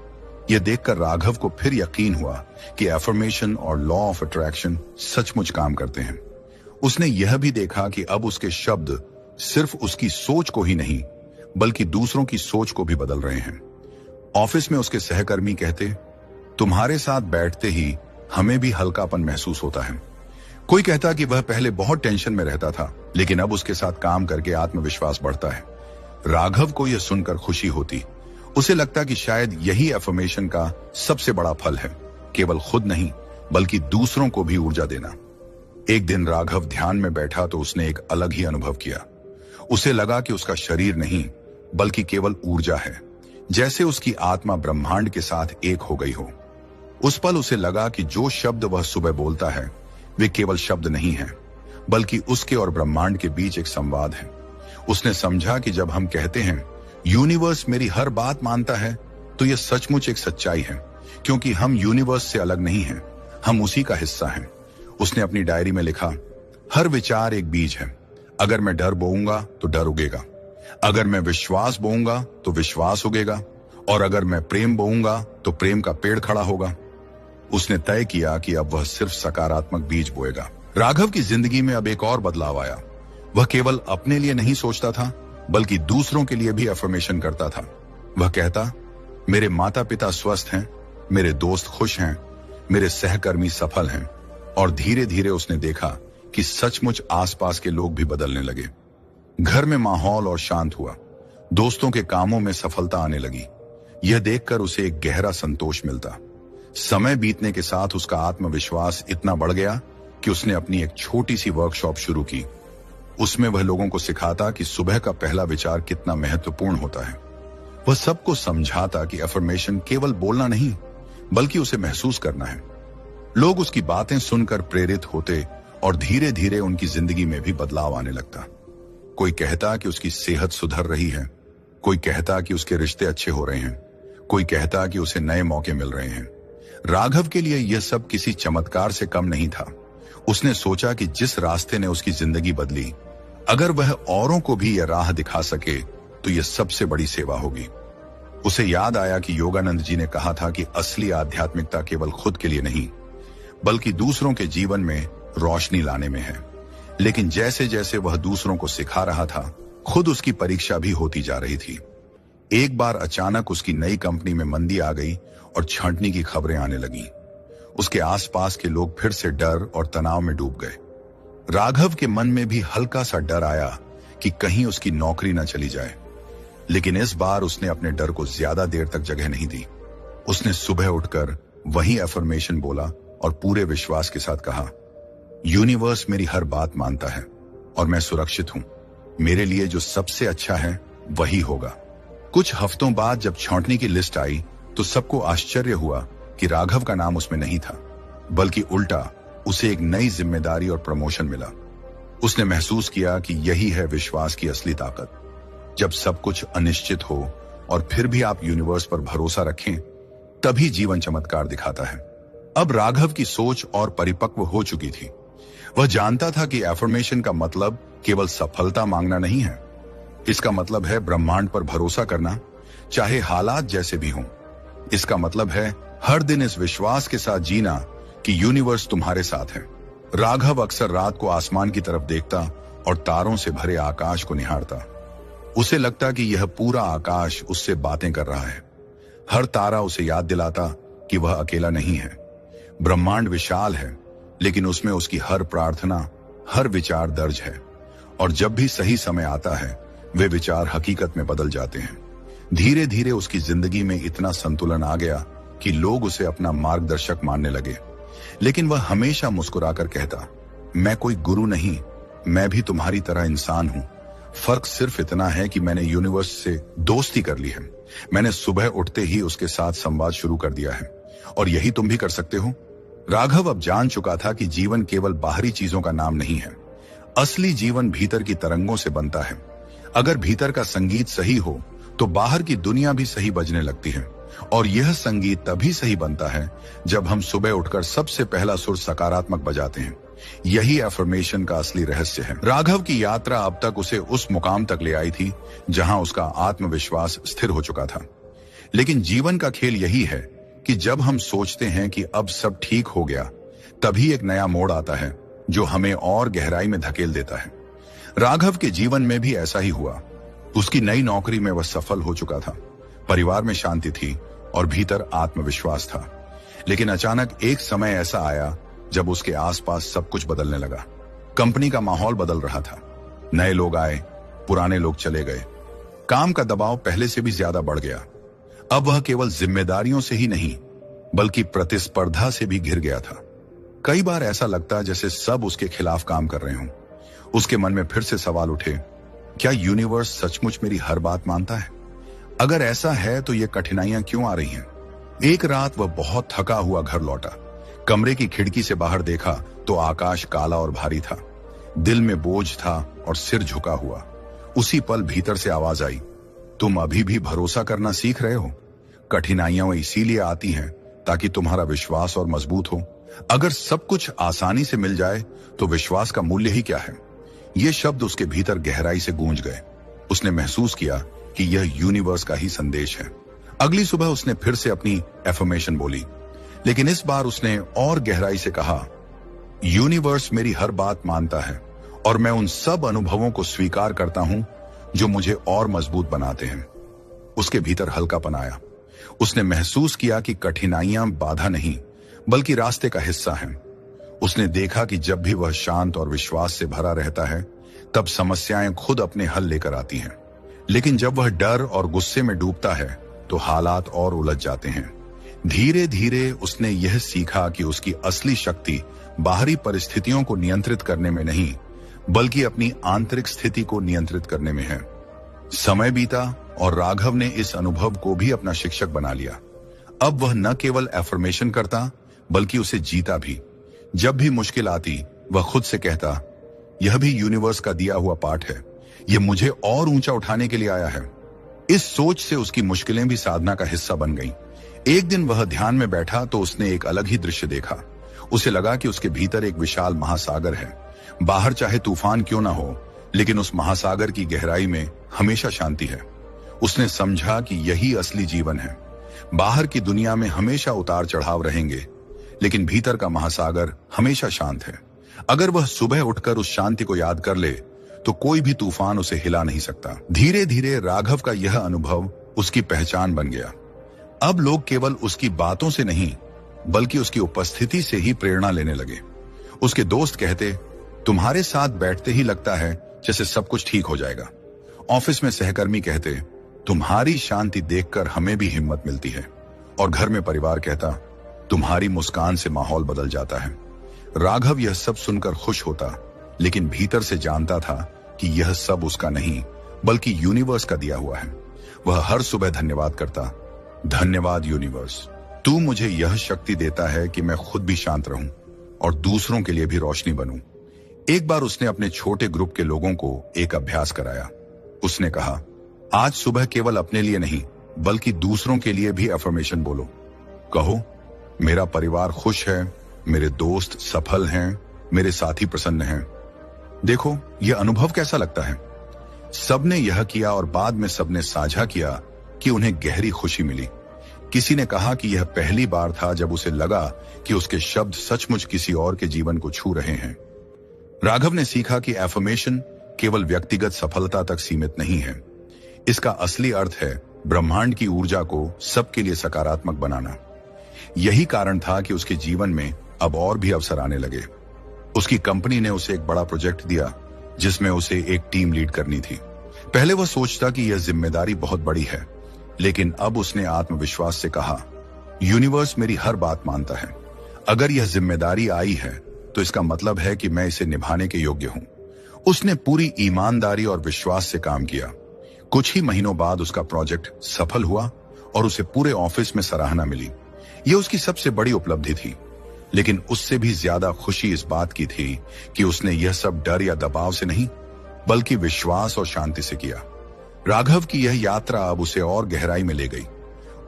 यह देखकर राघव को फिर यकीन हुआ कि एफर्मेशन और लॉ ऑफ अट्रैक्शन सचमुच काम करते हैं। उसने यह भी देखा कि अब उसके शब्द सिर्फ उसकी सोच को ही नहीं बल्कि दूसरों की सोच को भी बदल रहे हैं। ऑफिस में उसके सहकर्मी कहते, तुम्हारे साथ बैठते ही हमें भी हल्कापन महसूस होता है। कोई कहता कि वह पहले बहुत टेंशन में रहता था लेकिन अब उसके साथ काम करके आत्मविश्वास बढ़ता है। राघव को यह सुनकर खुशी होती। उसे लगता कि शायद यही एफर्मेशन का सबसे बड़ा फल है, केवल खुद नहीं बल्कि दूसरों को भी ऊर्जा देना। एक दिन राघव ध्यान में बैठा तो उसने एक अलग ही अनुभव किया। उसे लगा कि उसका शरीर नहीं बल्कि केवल ऊर्जा है, जैसे उसकी आत्मा ब्रह्मांड के साथ एक हो गई हो। उस पल उसे लगा कि जो शब्द वह सुबह बोलता है वे केवल शब्द नहीं हैं बल्कि उसके और ब्रह्मांड के बीच एक संवाद है। उसने समझा कि जब हम कहते हैं यूनिवर्स मेरी हर बात मानता है तो यह सचमुच एक सच्चाई है, क्योंकि हम यूनिवर्स से अलग नहीं हैं, हम उसी का हिस्सा हैं। उसने अपनी डायरी में लिखा, हर विचार एक बीज है। अगर मैं डर बोऊंगा तो डर उगेगा, अगर मैं विश्वास बोऊंगा तो विश्वास उगेगा, और अगर मैं प्रेम बोऊंगा तो प्रेम का पेड़ खड़ा होगा। उसने तय किया कि अब वह सिर्फ सकारात्मक बीज बोएगा। राघव की जिंदगी में अब एक और बदलाव आया। वह केवल अपने लिए नहीं सोचता था बल्कि दूसरों के लिए भी अफर्मेशन करता था। वह कहता, मेरे माता पिता स्वस्थ हैं, मेरे दोस्त खुश हैं, मेरे सहकर्मी सफल हैं। और धीरे धीरे उसने देखा कि सचमुच आसपास के लोग भी बदलने लगे। घर में माहौल और शांत हुआ, दोस्तों के कामों में सफलता आने लगी। यह देखकर उसे एक गहरा संतोष मिलता। समय बीतने के साथ उसका आत्मविश्वास इतना बढ़ गया कि उसने अपनी एक छोटी सी वर्कशॉप शुरू की। उसमें वह लोगों को सिखाता कि सुबह का पहला विचार कितना महत्वपूर्ण होता है। वह सबको समझाता कि अफर्मेशन केवल बोलना नहीं बल्कि उसे महसूस करना है। लोग उसकी बातें सुनकर प्रेरित होते और धीरे धीरे उनकी जिंदगी में भी बदलाव आने लगता। कोई कहता कि उसकी सेहत सुधर रही है, कोई कहता कि उसके रिश्ते अच्छे हो रहे हैं, कोई कहता कि उसे नए मौके मिल रहे हैं। राघव के लिए यह सब किसी चमत्कार से कम नहीं था। उसने सोचा कि जिस रास्ते ने उसकी जिंदगी बदली, अगर वह औरों को भी यह राह दिखा सके तो यह सबसे बड़ी सेवा होगी। उसे याद आया कि योगानंद जी ने कहा था कि असली आध्यात्मिकता केवल खुद के लिए नहीं, बल्कि दूसरों के जीवन में रोशनी लाने में है। लेकिन जैसे जैसे वह दूसरों को सिखा रहा था, खुद उसकी परीक्षा भी होती जा रही थी। एक बार अचानक उसकी नई कंपनी में मंदी आ गई और छंटनी की खबरें आने लगीं। उसके आसपास के लोग फिर से डर और तनाव में डूब गए। राघव के मन में भी हल्का सा डर आया कि कहीं उसकी नौकरी न चली जाए। लेकिन इस बार उसने अपने डर को ज्यादा देर तक जगह नहीं दी। उसने सुबह उठकर वही अफर्मेशन बोला और पूरे विश्वास के साथ कहा, यूनिवर्स मेरी हर बात मानता है और मैं सुरक्षित हूं। मेरे लिए जो सबसे अच्छा है वही होगा। कुछ हफ्तों बाद जब छांटनी की लिस्ट आई तो सबको आश्चर्य हुआ कि राघव का नाम उसमें नहीं था, बल्कि उल्टा उसे एक नई जिम्मेदारी और प्रमोशन मिला। उसने महसूस किया कि यही है विश्वास की असली ताकत। जब सब कुछ अनिश्चित हो और फिर भी आप यूनिवर्स पर भरोसा रखें, तभी जीवन चमत्कार दिखाता है। अब राघव की सोच और परिपक्व हो चुकी थी। वह जानता था कि एफर्मेशन का मतलब केवल सफलता मांगना नहीं है। इसका मतलब है ब्रह्मांड पर भरोसा करना, चाहे हालात जैसे भी हों। इसका मतलब है हर दिन इस विश्वास के साथ जीना कि यूनिवर्स तुम्हारे साथ है। राघव अक्सर रात को आसमान की तरफ देखता और तारों से भरे आकाश को निहारता। उसे लगता कि यह पूरा आकाश उससे बातें कर रहा है। हर तारा उसे याद दिलाता कि वह अकेला नहीं है। ब्रह्मांड विशाल है, लेकिन उसमें उसकी हर प्रार्थना, हर विचार दर्ज है। और जब भी सही समय आता है, वे विचार हकीकत में बदल जाते हैं। धीरे धीरे उसकी जिंदगी में इतना संतुलन आ गया कि लोग उसे अपना मार्गदर्शक मानने लगे। लेकिन वह हमेशा मुस्कुराकर कहता, मैं कोई गुरु नहीं, मैं भी तुम्हारी तरह इंसान हूं। फर्क सिर्फ इतना है कि मैंने यूनिवर्स से दोस्ती कर ली है। मैंने सुबह उठते ही उसके साथ संवाद शुरू कर दिया है, और यही तुम भी कर सकते हो। राघव अब जान चुका था कि जीवन केवल बाहरी चीजों का नाम नहीं है। असली जीवन भीतर की तरंगों से बनता है। अगर भीतर का संगीत सही हो तो बाहर की दुनिया भी सही बजने लगती है। और यह संगीत तभी सही बनता है जब हम सुबह उठकर सबसे पहला सुर सकारात्मक बजाते हैं। यही एफर्मेशन का असली रहस्य है। राघव की यात्रा अब तक उसे उस मुकाम तक ले आई थी जहां उसका आत्मविश्वास स्थिर हो चुका था। लेकिन जीवन का खेल यही है कि जब हम सोचते हैं कि अब सब ठीक हो गया, तभी एक नया मोड़ आता है जो हमें और गहराई में धकेल देता है। राघव के जीवन में भी ऐसा ही हुआ। उसकी नई नौकरी में वह सफल हो चुका था, परिवार में शांति थी और भीतर आत्मविश्वास था। लेकिन अचानक एक समय ऐसा आया जब उसके आसपास सब कुछ बदलने लगा। कंपनी का माहौल बदल रहा था। नए लोग आए, पुराने लोग चले गए। काम का दबाव पहले से भी ज्यादा बढ़ गया। अब वह केवल जिम्मेदारियों से ही नहीं, बल्कि प्रतिस्पर्धा से भी घिर गया था। कई बार ऐसा लगता जैसे सब उसके खिलाफ काम कर रहे हों। उसके मन में फिर से सवाल उठे, क्या यूनिवर्स सचमुच मेरी हर बात मानता है? अगर ऐसा है तो ये कठिनाइयां क्यों आ रही हैं? एक रात वह बहुत थका हुआ घर लौटा। कमरे की खिड़की से बाहर देखा तो आकाश काला और भारी था। दिल में बोझ था और सिर झुका हुआ। उसी पल भीतर से आवाज आई, तुम अभी भी भरोसा करना सीख रहे हो? कठिनाइयां इसीलिए आती हैं ताकि तुम्हारा विश्वास और मजबूत हो। अगर सब कुछ आसानी से मिल जाए तो विश्वास का मूल्य ही क्या है? ये शब्द उसके भीतर गहराई से गूंज गए। उसने महसूस किया कि यह यूनिवर्स का ही संदेश है। अगली सुबह उसने फिर से अपनी एफर्मेशन बोली, लेकिन इस बार उसने और गहराई से कहा, यूनिवर्स मेरी हर बात मानता है और मैं उन सब अनुभवों को स्वीकार करता हूं जो मुझे और मजबूत बनाते हैं। उसके भीतर हल्कापन आया। उसने महसूस किया कि कठिनाइयां बाधा नहीं, बल्कि रास्ते का हिस्सा हैं। उसने देखा कि जब भी वह शांत और विश्वास से भरा रहता है, तब समस्याएं खुद अपने हल लेकर आती हैं। लेकिन जब वह डर और गुस्से में डूबता है, तो हालात और उलझ जाते हैं। धीरे धीरे उसने यह सीखा कि उसकी असली शक्ति बाहरी परिस्थितियों को नियंत्रित करने में नहीं, बल्कि अपनी आंतरिक स्थिति को नियंत्रित करने में है। समय बीता और राघव ने इस अनुभव को भी अपना शिक्षक बना लिया। अब वह न केवल एफर्मेशन करता, बल्कि उसे जीता भी। जब भी मुश्किल आती, वह खुद से कहता, यह भी यूनिवर्स का दिया हुआ पाठ है, यह मुझे और ऊंचा उठाने के लिए आया है। इस सोच से उसकी मुश्किलें भी साधना का हिस्सा बन गईं। एक दिन वह ध्यान में बैठा तो उसने एक अलग ही दृश्य देखा। उसे लगा कि उसके भीतर एक विशाल महासागर है। बाहर चाहे तूफान क्यों ना हो, लेकिन उस महासागर की गहराई में हमेशा शांति है। उसने समझा कि यही असली जीवन है। बाहर की दुनिया में हमेशा उतार चढ़ाव रहेंगे, लेकिन भीतर का महासागर हमेशा शांत है। अगर वह सुबह उठकर उस शांति को याद कर ले तो कोई भी तूफान उसे हिला नहीं सकता। धीरे धीरे राघव का यह अनुभव उसकी पहचान बन गया। अब लोग केवल उसकी बातों से नहीं, बल्कि उसकी उपस्थिति से ही प्रेरणा लेने लगे। उसके दोस्त कहते, तुम्हारे साथ बैठते ही लगता है जैसे सब कुछ ठीक हो जाएगा। ऑफिस में सहकर्मी कहते, तुम्हारी शांति देखकर हमें भी हिम्मत मिलती है। और घर में परिवार कहता, तुम्हारी मुस्कान से माहौल बदल जाता है। राघव यह सब सुनकर खुश होता, लेकिन भीतर से जानता था कि यह सब उसका नहीं, बल्कि यूनिवर्स का दिया हुआ है। वह हर सुबह धन्यवाद करता, धन्यवाद यूनिवर्स, तू मुझे यह शक्ति देता है कि मैं खुद भी शांत रहूं और दूसरों के लिए भी रोशनी बनूं। एक बार उसने अपने छोटे ग्रुप के लोगों को एक अभ्यास कराया। उसने कहा, आज सुबह केवल अपने लिए नहीं, बल्कि दूसरों के लिए भी अफर्मेशन बोलो। कहो, मेरा परिवार खुश है, मेरे दोस्त सफल हैं, मेरे साथी प्रसन्न हैं। देखो यह अनुभव कैसा लगता है। सबने यह किया और बाद में सबने साझा किया कि उन्हें गहरी खुशी मिली। किसी ने कहा कि यह पहली बार था जब उसे लगा कि उसके शब्द सचमुच किसी और के जीवन को छू रहे हैं। राघव ने सीखा कि एफर्मेशन केवल व्यक्तिगत सफलता तक सीमित नहीं है। इसका असली अर्थ है ब्रह्मांड की ऊर्जा को सबके लिए सकारात्मक बनाना। यही कारण था कि उसके जीवन में अब और भी अवसर आने लगे। उसकी कंपनी ने उसे एक बड़ा प्रोजेक्ट दिया जिसमें उसे एक टीम लीड करनी थी। पहले वह सोचता कि यह जिम्मेदारी बहुत बड़ी है, लेकिन अब उसने आत्मविश्वास से कहा, यूनिवर्स मेरी हर बात मानता है। अगर यह जिम्मेदारी आई है तो इसका मतलब है कि मैं इसे निभाने के योग्य हूं। उसने पूरी ईमानदारी और विश्वास से काम किया। कुछ ही महीनों बाद उसका प्रोजेक्ट सफल हुआ और उसे पूरे ऑफिस में सराहना मिली। यह उसकी सबसे बड़ी उपलब्धि थी, लेकिन उससे भी ज्यादा खुशी इस बात की थी कि उसने यह सब डर या दबाव से नहीं, बल्कि विश्वास और शांति से किया। राघव की यह यात्रा अब उसे और गहराई में ले गई।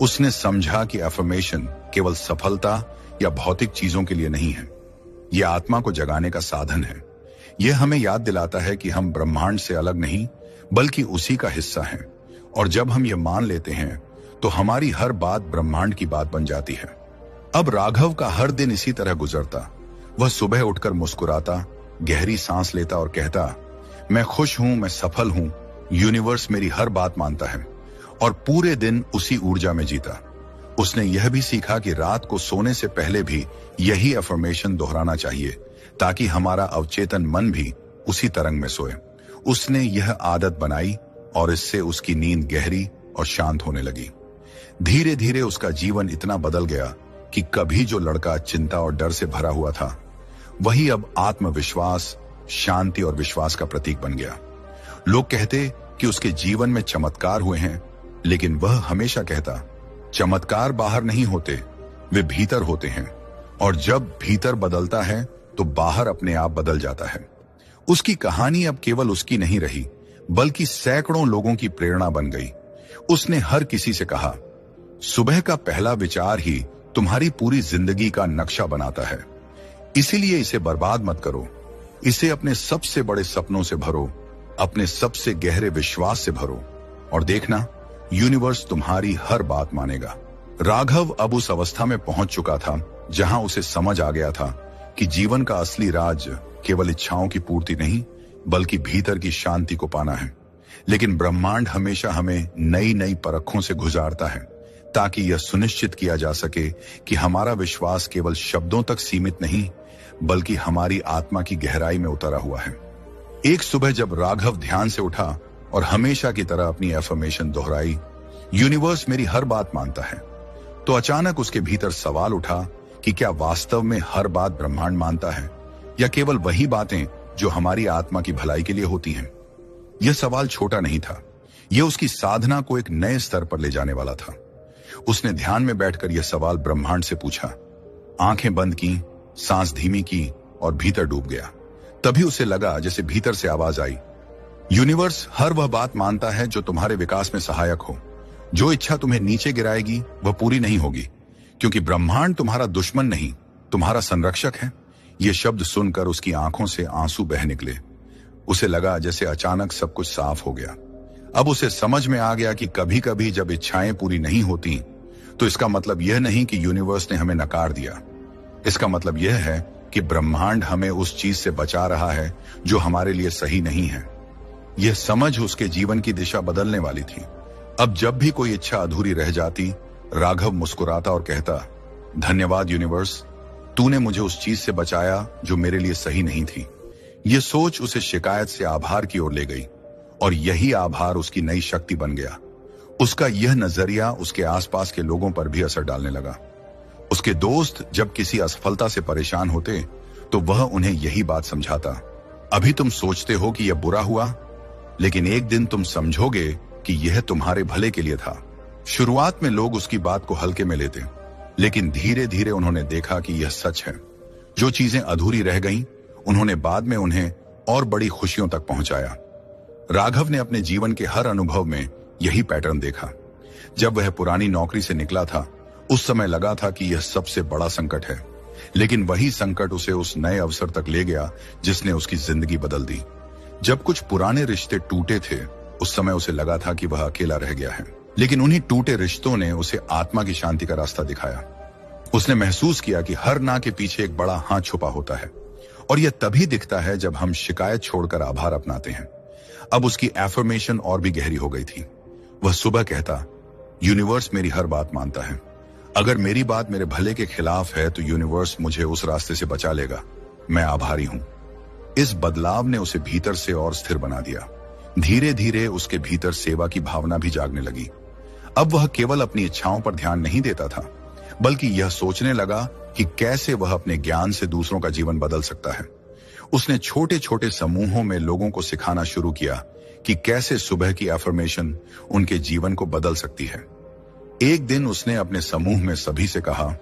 उसने समझा कि अफर्मेशन केवल सफलता या भौतिक चीजों के लिए नहीं है, यह आत्मा को जगाने का साधन है। यह हमें याद दिलाता है कि हम ब्रह्मांड से अलग नहीं, बल्कि उसी का हिस्सा हैं। और जब हम यह मान लेते हैं तो हमारी हर बात ब्रह्मांड की बात बन जाती है। अब राघव का हर दिन इसी तरह गुजरता। वह सुबह उठकर मुस्कुराता, गहरी सांस लेता और कहता, मैं खुश हूं, मैं सफल हूं, यूनिवर्स मेरी हर बात मानता है। और पूरे दिन उसी ऊर्जा में जीता। उसने यह भी सीखा कि रात को सोने से पहले भी यही अफर्मेशन दोहराना चाहिए, ताकि हमारा अवचेतन मन भी उसी तरंग में सोए। उसने यह आदत बनाई और इससे उसकी नींद गहरी और शांत होने लगी। धीरे धीरे उसका जीवन इतना बदल गया कि कभी जो लड़का चिंता और डर से भरा हुआ था, वही अब आत्मविश्वास, शांति और विश्वास का प्रतीक बन गया। लोग कहते कि उसके जीवन में चमत्कार हुए हैं, लेकिन वह हमेशा कहता, चमत्कार बाहर नहीं होते, वे भीतर होते हैं। और जब भीतर बदलता है तो बाहर अपने आप बदल जाता है। उसकी कहानी अब केवल उसकी नहीं रही, बल्कि सैकड़ों लोगों की प्रेरणा बन गई। उसने हर किसी से कहा, सुबह का पहला विचार ही तुम्हारी पूरी जिंदगी का नक्शा बनाता है। इसीलिए इसे बर्बाद मत करो। इसे अपने सबसे बड़े सपनों से भरो, अपने सबसे गहरे विश्वास से भरो, और देखना, यूनिवर्स तुम्हारी हर बात मानेगा। राघव अब उस अवस्था में पहुंच चुका था जहां उसे समझ आ गया था कि जीवन का असली राज केवल इच्छाओं की पूर्ति नहीं, बल्कि भीतर की शांति को पाना है। लेकिन ब्रह्मांड हमेशा हमें नई नई परखों से गुजारता है, ताकि यह सुनिश्चित किया जा सके कि हमारा विश्वास केवल शब्दों तक सीमित नहीं, बल्कि हमारी आत्मा की गहराई में उतरा हुआ है। एक सुबह जब राघव ध्यान से उठा और हमेशा की तरह अपनी एफर्मेशन दोहराई, यूनिवर्स मेरी हर बात मानता है, तो अचानक उसके भीतर सवाल उठा कि क्या वास्तव में हर बात ब्रह्मांड मानता है, या केवल वही बातें जो हमारी आत्मा की भलाई के लिए होती हैं। यह सवाल छोटा नहीं था, यह उसकी साधना को एक नए स्तर पर ले जाने वाला था। उसने ध्यान में बैठकर यह सवाल ब्रह्मांड से पूछा, आंखें बंद की, सांस धीमी की और भीतर डूब गया। तभी उसे लगा जैसे भीतर से आवाज आई, यूनिवर्स हर वह बात मानता है जो तुम्हारे विकास में सहायक हो। जो इच्छा तुम्हें नीचे गिराएगी वह पूरी नहीं होगी, क्योंकि ब्रह्मांड तुम्हारा दुश्मन नहीं, तुम्हारा संरक्षक है। ये शब्द सुनकर उसकी आंखों से आंसू बह निकले। उसे लगा जैसे अचानक सब कुछ साफ हो गया। अब उसे समझ में आ गया कि कभी कभी जब इच्छाएं पूरी नहीं होती तो इसका मतलब यह नहीं कि यूनिवर्स ने हमें नकार दिया। इसका मतलब यह है कि ब्रह्मांड हमें उस चीज से बचा रहा है जो हमारे लिए सही नहीं है। यह समझ उसके जीवन की दिशा बदलने वाली थी। अब जब भी कोई इच्छा अधूरी रह जाती, राघव मुस्कुराता और कहता, धन्यवाद यूनिवर्स, तूने मुझे उस चीज से बचाया जो मेरे लिए सही नहीं थी। यह सोच उसे शिकायत से आभार की ओर ले गई और यही आभार उसकी नई शक्ति बन गया। उसका यह नजरिया उसके आसपास के लोगों पर भी असर डालने लगा। उसके दोस्त जब किसी असफलता से परेशान होते तो वह उन्हें यही बात समझाता, अभी तुम सोचते हो कि यह बुरा हुआ, लेकिन एक दिन तुम समझोगे कि यह तुम्हारे भले के लिए था। शुरुआत में लोग उसकी बात को हल्के में लेते, लेकिन धीरे धीरे उन्होंने देखा कि यह सच है। जो चीजें अधूरी रह गईं, उन्होंने बाद में उन्हें और बड़ी खुशियों तक पहुंचाया। राघव ने अपने जीवन के हर अनुभव में यही पैटर्न देखा। जब वह पुरानी नौकरी से निकला था, उस समय लगा था कि यह सबसे बड़ा संकट है, लेकिन वही संकट उसे उस नए अवसर तक ले गया जिसने उसकी जिंदगी बदल दी। जब कुछ पुराने रिश्ते टूटे थे, उस समय उसे लगा था कि वह अकेला रह गया है, लेकिन उन्हीं टूटे रिश्तों ने उसे आत्मा की शांति का रास्ता दिखाया। उसने महसूस किया कि हर ना के पीछे एक बड़ा हाथ छुपा होता है, और यह तभी दिखता है जब हम शिकायत छोड़कर आभार अपनाते हैं। अब उसकी एफर्मेशन और भी गहरी हो गई थी। वह सुबह कहता, यूनिवर्स मेरी हर बात मानता है। अगर मेरी बात मेरे भले के खिलाफ है तो यूनिवर्स मुझे उस रास्ते से बचा लेगा। मैं आभारी हूं। इस बदलाव ने उसे भीतर से और स्थिर बना दिया। धीरे धीरे उसके भीतर सेवा की भावना भी जागने लगी। अब वह केवल अपनी इच्छाओं पर ध्यान नहीं देता था, बल्कि यह सोचने लगा कि कैसे वह अपने ज्ञान से दूसरों का जीवन बदल सकता है। उसने छोटे छोटे समूहों में लोगों को सिखाना शुरू किया कि कैसे सुबह की एफर्मेशन उनके जीवन को बदल सकती है। एक दिन उसने अपने समूह में सभी से कहा,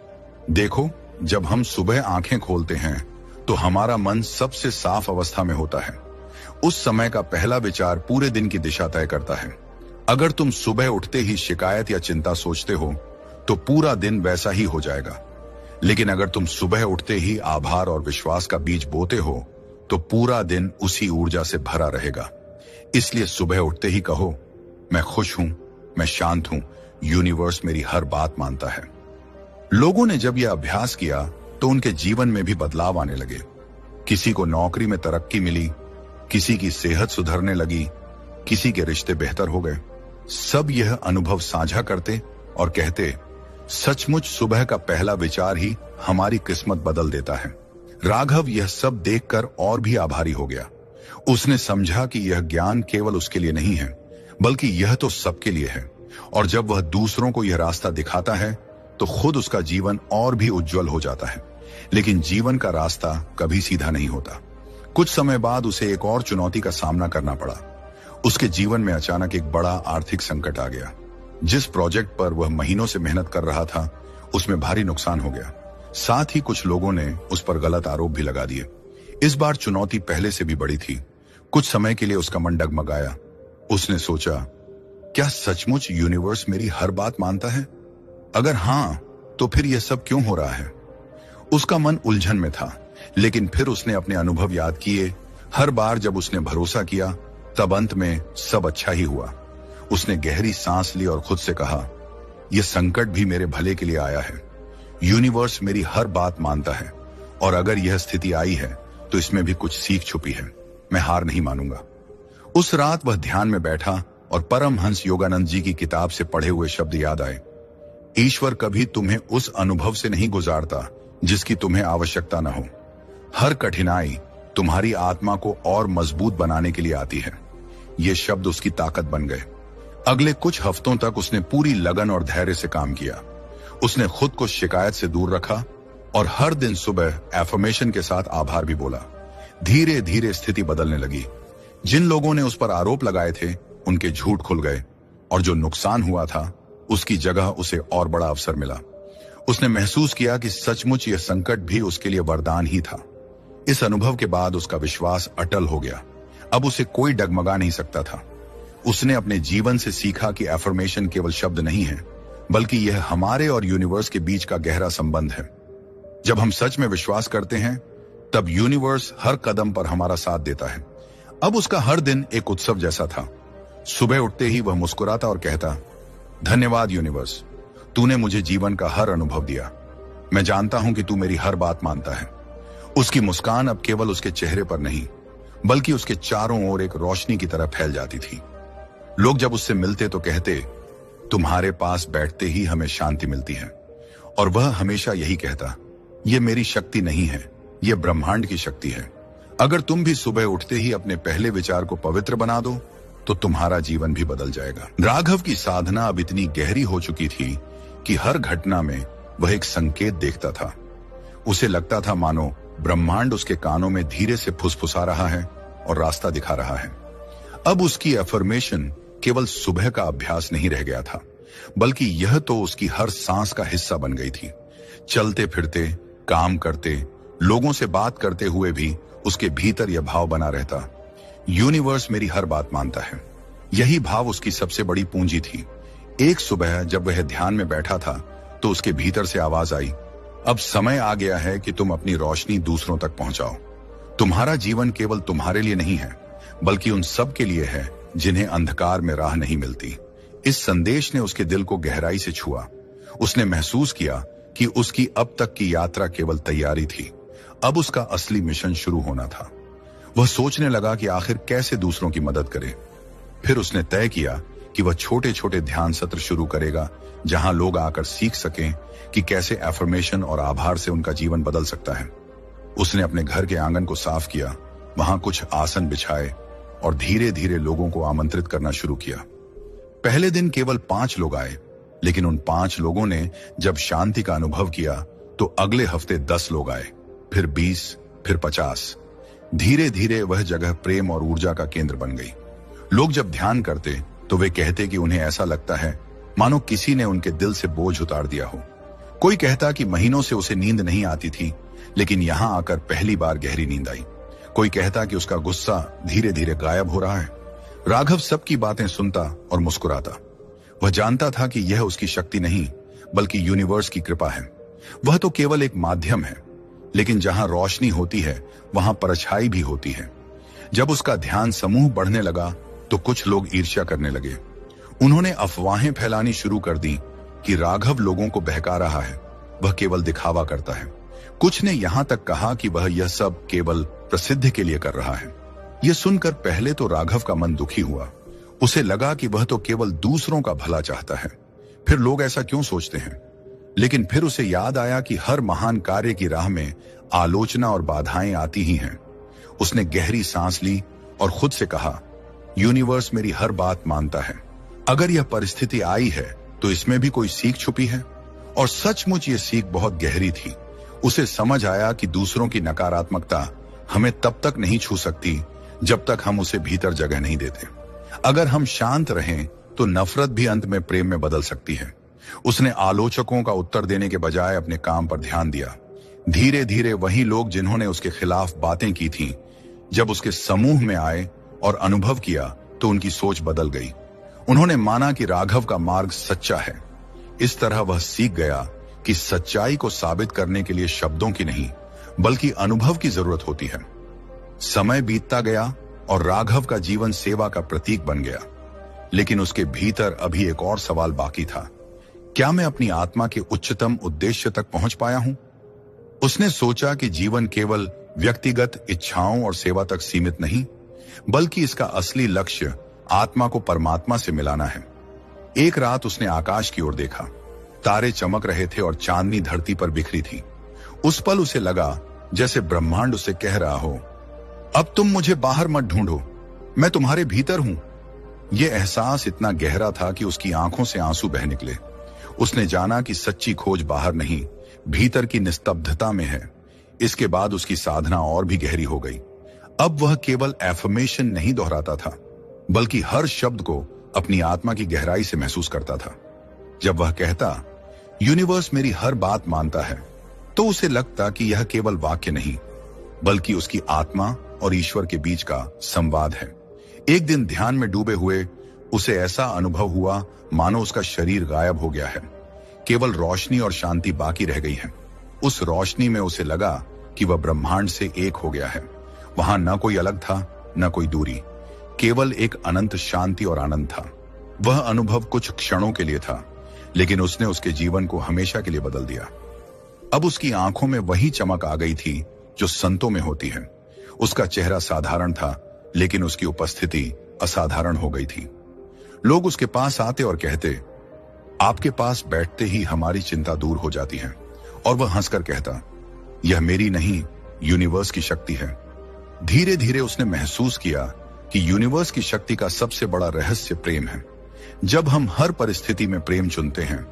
देखो, जब हम सुबह आंखें खोलते हैं तो हमारा मन सबसे साफ अवस्था में होता है। उस समय का पहला विचार पूरे दिन की दिशा तय करता है। अगर तुम सुबह उठते ही शिकायत या चिंता सोचते हो तो पूरा दिन वैसा ही हो जाएगा, लेकिन अगर तुम सुबह उठते ही आभार और विश्वास का बीज बोते हो तो पूरा दिन उसी ऊर्जा से भरा रहेगा। इसलिए सुबह उठते ही कहो, मैं खुश हूं, मैं शांत हूं, यूनिवर्स मेरी हर बात मानता है। लोगों ने जब यह अभ्यास किया तो उनके जीवन में भी बदलाव आने लगे। किसी को नौकरी में तरक्की मिली, किसी की सेहत सुधरने लगी, किसी के रिश्ते बेहतर हो गए। सब यह अनुभव साझा करते और कहते, सचमुच सुबह का पहला विचार ही हमारी किस्मत बदल देता है। राघव यह सब देखकर और भी आभारी हो गया। उसने समझा कि यह ज्ञान केवल उसके लिए नहीं है, बल्कि यह तो सबके लिए है, और जब वह दूसरों को यह रास्ता दिखाता है तो खुद उसका जीवन और भी उज्जवल हो जाता है। लेकिन जीवन का रास्ता कभी सीधा नहीं होता। कुछ समय बाद उसे एक और चुनौती का सामना करना पड़ा। उसके जीवन में अचानक एक बड़ा आर्थिक संकट आ गया। जिस प्रोजेक्ट पर वह महीनों से मेहनत कर रहा था, उसमें भारी नुकसान हो गया। साथ ही कुछ लोगों ने उस पर गलत आरोप भी लगा दिए। इस बार चुनौती पहले से भी बड़ी थी। कुछ समय के लिए उसका मन डगमगाया। उसने सोचा, क्या सचमुच यूनिवर्स मेरी हर बात मानता है? अगर हां, तो फिर यह सब क्यों हो रहा है? उसका मन उलझन में था, लेकिन फिर उसने अपने अनुभव याद किए। हर बार जब उसने भरोसा किया, तब अंत में सब अच्छा ही हुआ। उसने गहरी सांस ली और खुद से कहा, यह संकट भी मेरे भले के लिए आया है। यूनिवर्स मेरी हर बात मानता है, और अगर यह स्थिति आई है तो इसमें भी कुछ सीख छुपी है। मैं हार नहीं मानूंगा। उस रात वह ध्यान में बैठा और परमहंस योगानंद जी की किताब से पढ़े हुए शब्द याद आए। ईश्वर कभी तुम्हें उस अनुभव से नहीं गुजारता जिसकी तुम्हें आवश्यकता न हो। हर कठिनाई तुम्हारी आत्मा को और मजबूत बनाने के लिए आती है। ये शब्द उसकी ताकत बन गए। अगले कुछ हफ्तों तक उसने पूरी लगन और धैर्य से काम किया। उसने खुद को शिकायत से दूर रखा और हर दिन सुबह एफर्मेशन के साथ आभार भी बोला। धीरे धीरे स्थिति बदलने लगी। जिन लोगों ने उस पर आरोप लगाए थे, उनके झूठ खुल गए, और जो नुकसान हुआ था उसकी जगह उसे और बड़ा अवसर मिला। उसने महसूस किया कि सचमुच यह संकट भी उसके लिए वरदान ही था। इस अनुभव के बाद उसका विश्वास अटल हो गया। अब उसे कोई डगमगा नहीं सकता था। उसने अपने जीवन से सीखा कि एफर्मेशन केवल शब्द नहीं है, बल्कि यह हमारे और यूनिवर्स के बीच का गहरा संबंध है। जब हम सच में विश्वास करते हैं, तब यूनिवर्स हर कदम पर हमारा साथ देता है। अब उसका हर दिन एक उत्सव जैसा था। सुबह उठते ही वह मुस्कुराता और कहता, धन्यवाद यूनिवर्स, तूने मुझे जीवन का हर अनुभव दिया। मैं जानता हूं कि तू मेरी हर बात मानता है। उसकी मुस्कान अब केवल उसके चेहरे पर नहीं, बल्कि उसके चारों ओर एक रोशनी की तरह फैल जाती थी। लोग जब उससे मिलते तो कहते, तुम्हारे पास बैठते ही हमें शांति मिलती है। और वह हमेशा यही कहता, यह मेरी शक्ति नहीं है, यह ब्रह्मांड की शक्ति है। अगर तुम भी सुबह उठते ही अपने पहले विचार को पवित्र बना दो, तो तुम्हारा जीवन भी बदल जाएगा। राघव की साधना अब इतनी गहरी हो चुकी थी कि हर घटना में वह एक संकेत देखता था। उसे लगता था मानो ब्रह्मांड उसके कानों में धीरे से फुसफुसा रहा है और रास्ता दिखा रहा है। अब उसकी एफर्मेशन केवल सुबह का अभ्यास नहीं रह गया था, बल्कि यह तो उसकी हर सांस का हिस्सा बन गई थी। चलते फिरते, काम करते, लोगों से बात करते हुए भी उसके भीतर यह भाव बना रहता, यूनिवर्स मेरी हर बात मानता है। यही भाव उसकी सबसे बड़ी पूंजी थी। एक सुबह जब वह ध्यान में बैठा था, तो उसके भीतर से आवाज आई, अब समय आ गया है कि तुम अपनी रोशनी दूसरों तक पहुंचाओ। तुम्हारा जीवन केवल तुम्हारे लिए नहीं है, बल्कि उन सब के लिए है जिन्हें अंधकार में राह नहीं मिलती। इस संदेश ने उसके दिल को गहराई से छुआ। उसने महसूस किया कि उसकी अब तक की यात्रा केवल तैयारी थी, अब उसका असली मिशन शुरू होना था। वह सोचने लगा कि आखिर कैसे दूसरों की मदद करे। फिर उसने तय किया कि वह छोटे छोटे ध्यान सत्र शुरू करेगा, जहां लोग आकर सीख सकें कि कैसे एफर्मेशन और आभार से उनका जीवन बदल सकता है। उसने अपने घर के आंगन को साफ किया, वहां कुछ आसन बिछाए और धीरे धीरे लोगों को आमंत्रित करना शुरू किया। पहले दिन केवल 5 लोग आए, लेकिन उन 5 लोगों ने जब शांति का अनुभव किया, तो अगले हफ्ते 10 लोग आए, फिर 20, फिर 50। धीरे धीरे वह जगह प्रेम और ऊर्जा का केंद्र बन गई। लोग जब ध्यान करते तो वे कहते कि उन्हें ऐसा लगता है मानो किसी ने उनके दिल से बोझ उतार दिया हो। कोई कहता कि महीनों से उसे नींद नहीं आती थी, लेकिन यहां आकर पहली बार गहरी नींद आई। कोई कहता कि उसका गुस्सा धीरे धीरे गायब हो रहा है। राघव सबकी बातें सुनता और मुस्कुराता। वह जानता था कि यह उसकी शक्ति नहीं, बल्कि यूनिवर्स की कृपा है। वह तो केवल एक माध्यम है, लेकिन जहां रोशनी होती है, वहां परछाई भी होती है। जब उसका ध्यान समूह बढ़ने लगा, तो कुछ लोग ईर्ष्या करने लगे। उन्होंने अफवाहें फैलानी शुरू कर दी कि राघव लोगों को बहका रहा है, वह केवल दिखावा करता है। कुछ ने यहां तक कहा कि वह यह सब केवल प्रसिद्धि के लिए कर रहा है। यह सुनकर पहले तो राघव का मन दुखी हुआ। उसे लगा कि वह तो केवल दूसरों का भला चाहता है, फिर लोग ऐसा क्यों सोचते हैं। लेकिन फिर उसे याद आया कि हर महान कार्य की राह में आलोचना और बाधाएं आती ही हैं। उसने गहरी सांस ली और खुद से कहा, यूनिवर्स मेरी हर बात मानता है। अगर यह परिस्थिति आई है, तो इसमें भी कोई सीख छुपी है। और सचमुच ये सीख बहुत गहरी थी। उसे समझ आया कि दूसरों की नकारात्मकता हमें तब तक नहीं छू सकती, जब तक हम उसे भीतर जगह नहीं देते। अगर हम शांत रहें, तो नफरत भी अंत में प्रेम में बदल सकती है। उसने आलोचकों का उत्तर देने के बजाय अपने काम पर ध्यान दिया। धीरे धीरे वही लोग जिन्होंने उसके खिलाफ बातें की थीं, जब उसके समूह में आए और अनुभव किया, तो उनकी सोच बदल गई। उन्होंने माना कि राघव का मार्ग सच्चा है। इस तरह वह सीख गया कि सच्चाई को साबित करने के लिए शब्दों की नहीं, बल्कि अनुभव की जरूरत होती है। समय बीतता गया और राघव का जीवन सेवा का प्रतीक बन गया। लेकिन उसके भीतर अभी एक और सवाल बाकी था, क्या मैं अपनी आत्मा के उच्चतम उद्देश्य तक पहुंच पाया हूं? उसने सोचा कि जीवन केवल व्यक्तिगत इच्छाओं और सेवा तक सीमित नहीं, बल्कि इसका असली लक्ष्य आत्मा को परमात्मा से मिलाना है। एक रात उसने आकाश की ओर देखा। तारे चमक रहे थे और चांदनी धरती पर बिखरी थी। उस पल उसे लगा जैसे ब्रह्मांड उसे कह रहा हो, अब तुम मुझे बाहर मत ढूंढो, मैं तुम्हारे भीतर हूं। यह एहसास इतना गहरा था कि उसकी आंखों से आंसू बह निकले। उसने जाना कि सच्ची खोज बाहर नहीं, भीतर की निस्तब्धता में है। इसके बाद उसकी साधना और भी गहरी हो गई। अब वह केवल एफर्मेशन नहीं दोहराता था, बल्कि हर शब्द को अपनी आत्मा की गहराई से महसूस करता था। जब वह कहता, यूनिवर्स मेरी हर बात मानता है, तो उसे लगता कि यह केवल वाक्य नहीं, बल्कि उसकी आत्मा और ईश्वर के बीच का संवाद है। एक दिन ध्यान में डूबे हुए उसे ऐसा अनुभव हुआ मानो उसका शरीर गायब हो गया है, केवल रोशनी और शांति बाकी रह गई है। उस रोशनी में उसे लगा कि वह ब्रह्मांड से एक हो गया है। वहां न कोई अलग था, न कोई दूरी, केवल एक अनंत शांति और आनंद था। वह अनुभव कुछ क्षणों के लिए था, लेकिन उसने उसके जीवन को हमेशा के लिए बदल दिया। अब उसकी आंखों में वही चमक आ गई थी जो संतों में होती है। उसका चेहरा साधारण था, लेकिन उसकी उपस्थिति असाधारण हो गई थी। लोग उसके पास आते और कहते, आपके पास बैठते ही हमारी चिंता दूर हो जाती है। और वह हंसकर कहता, यह मेरी नहीं, यूनिवर्स की शक्ति है। धीरे धीरे उसने महसूस किया कि यूनिवर्स की शक्ति का सबसे बड़ा रहस्य प्रेम है। जब हम हर परिस्थिति में प्रेम चुनते हैं,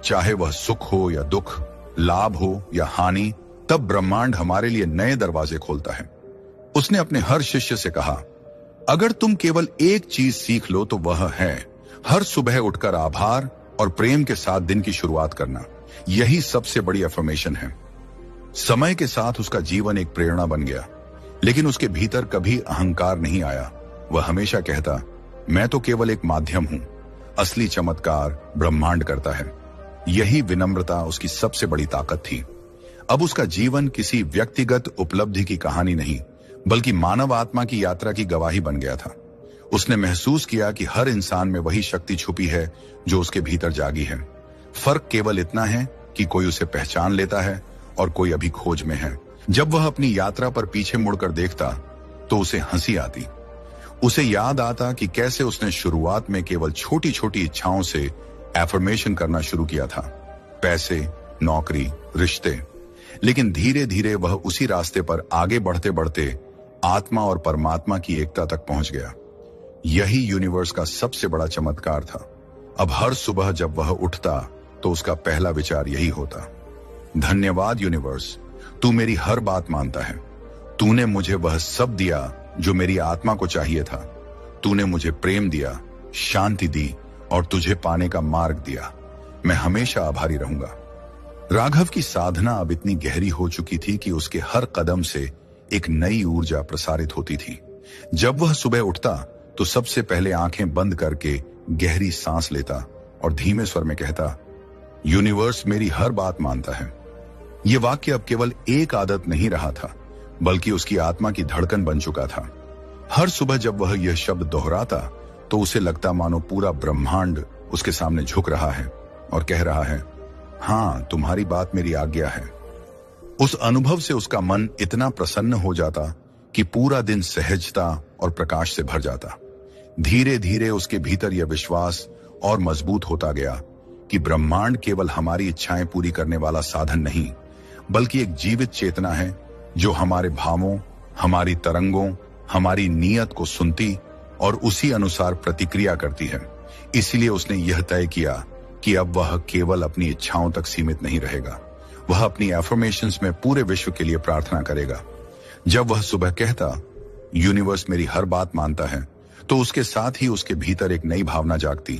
चाहे वह सुख हो या दुख, लाभ हो या हानि, तब ब्रह्मांड हमारे लिए नए दरवाजे खोलता है। उसने अपने हर शिष्य से कहा, अगर तुम केवल एक चीज सीख लो तो वह है हर सुबह उठकर आभार और प्रेम के साथ दिन की शुरुआत करना। यही सबसे बड़ी अफर्मेशन है। समय के साथ उसका जीवन एक प्रेरणा बन गया, लेकिन उसके भीतर कभी अहंकार नहीं आया। वह हमेशा कहता, मैं तो केवल एक माध्यम हूं, असली चमत्कार ब्रह्मांड करता है। यही विनम्रता उसकी सबसे बड़ी ताकत थी। अब उसका जीवन किसी व्यक्तिगत उपलब्धि की कहानी नहीं, बल्कि मानव आत्मा की यात्रा की गवाही बन गया था। उसने महसूस किया कि हर इंसान में वही शक्ति छुपी है जो उसके भीतर जागी है। फर्क केवल इतना है कि कोई उसे पहचान लेता है और कोई अभी खोज में है। जब वह अपनी यात्रा पर पीछे मुड़कर देखता तो उसे हंसी आती। उसे याद आता कि कैसे उसने शुरुआत में केवल छोटी छोटी इच्छाओं से एफर्मेशन करना शुरू किया था, पैसे, नौकरी, रिश्ते। लेकिन धीरे धीरे वह उसी रास्ते पर आगे बढ़ते बढ़ते आत्मा और परमात्मा की एकता तक पहुंच गया। यही यूनिवर्स का सबसे बड़ा चमत्कार था। अब हर सुबह जब वह उठता तो उसका पहला विचार यही होता, धन्यवाद यूनिवर्स, तू मेरी हर बात मानता है। तूने मुझे वह सब दिया जो मेरी आत्मा को चाहिए था। तूने मुझे प्रेम दिया, शांति दी और तुझे पाने का मार्ग दिया। मैं हमेशा आभारी रहूंगा। राघव की साधना अब इतनी गहरी हो चुकी थी कि उसके हर कदम से एक नई ऊर्जा प्रसारित होती थी। जब वह सुबह उठता तो सबसे पहले आंखें बंद करके गहरी सांस लेता और धीमे स्वर में कहता, यूनिवर्स मेरी हर बात मानता है। यह वाक्य अब केवल एक आदत नहीं रहा था, बल्कि उसकी आत्मा की धड़कन बन चुका था। हर सुबह जब वह यह शब्द दोहराता तो उसे लगता मानो पूरा ब्रह्मांड उसके सामने झुक रहा है और कह रहा है, हाँ, तुम्हारी बात मेरी आज्ञा है। उस अनुभव से उसका मन इतना प्रसन्न हो जाता कि पूरा दिन सहजता और प्रकाश से भर जाता। धीरे धीरे उसके भीतर यह विश्वास और मजबूत होता गया कि ब्रह्मांड केवल हमारी इच्छाएं पूरी करने वाला साधन नहीं, बल्कि एक जीवित चेतना है जो हमारे भावों, हमारी तरंगों, हमारी नीयत को सुनती और उसी अनुसार प्रतिक्रिया करती है। इसलिए उसने यह तय किया कि अब वह केवल अपनी इच्छाओं तक सीमित नहीं रहेगा, वह अपनी एफर्मेशंस में पूरे विश्व के लिए प्रार्थना करेगा। जब वह सुबह कहता, यूनिवर्स मेरी हर बात मानता है, तो उसके साथ ही उसके भीतर एक नई भावना जागती,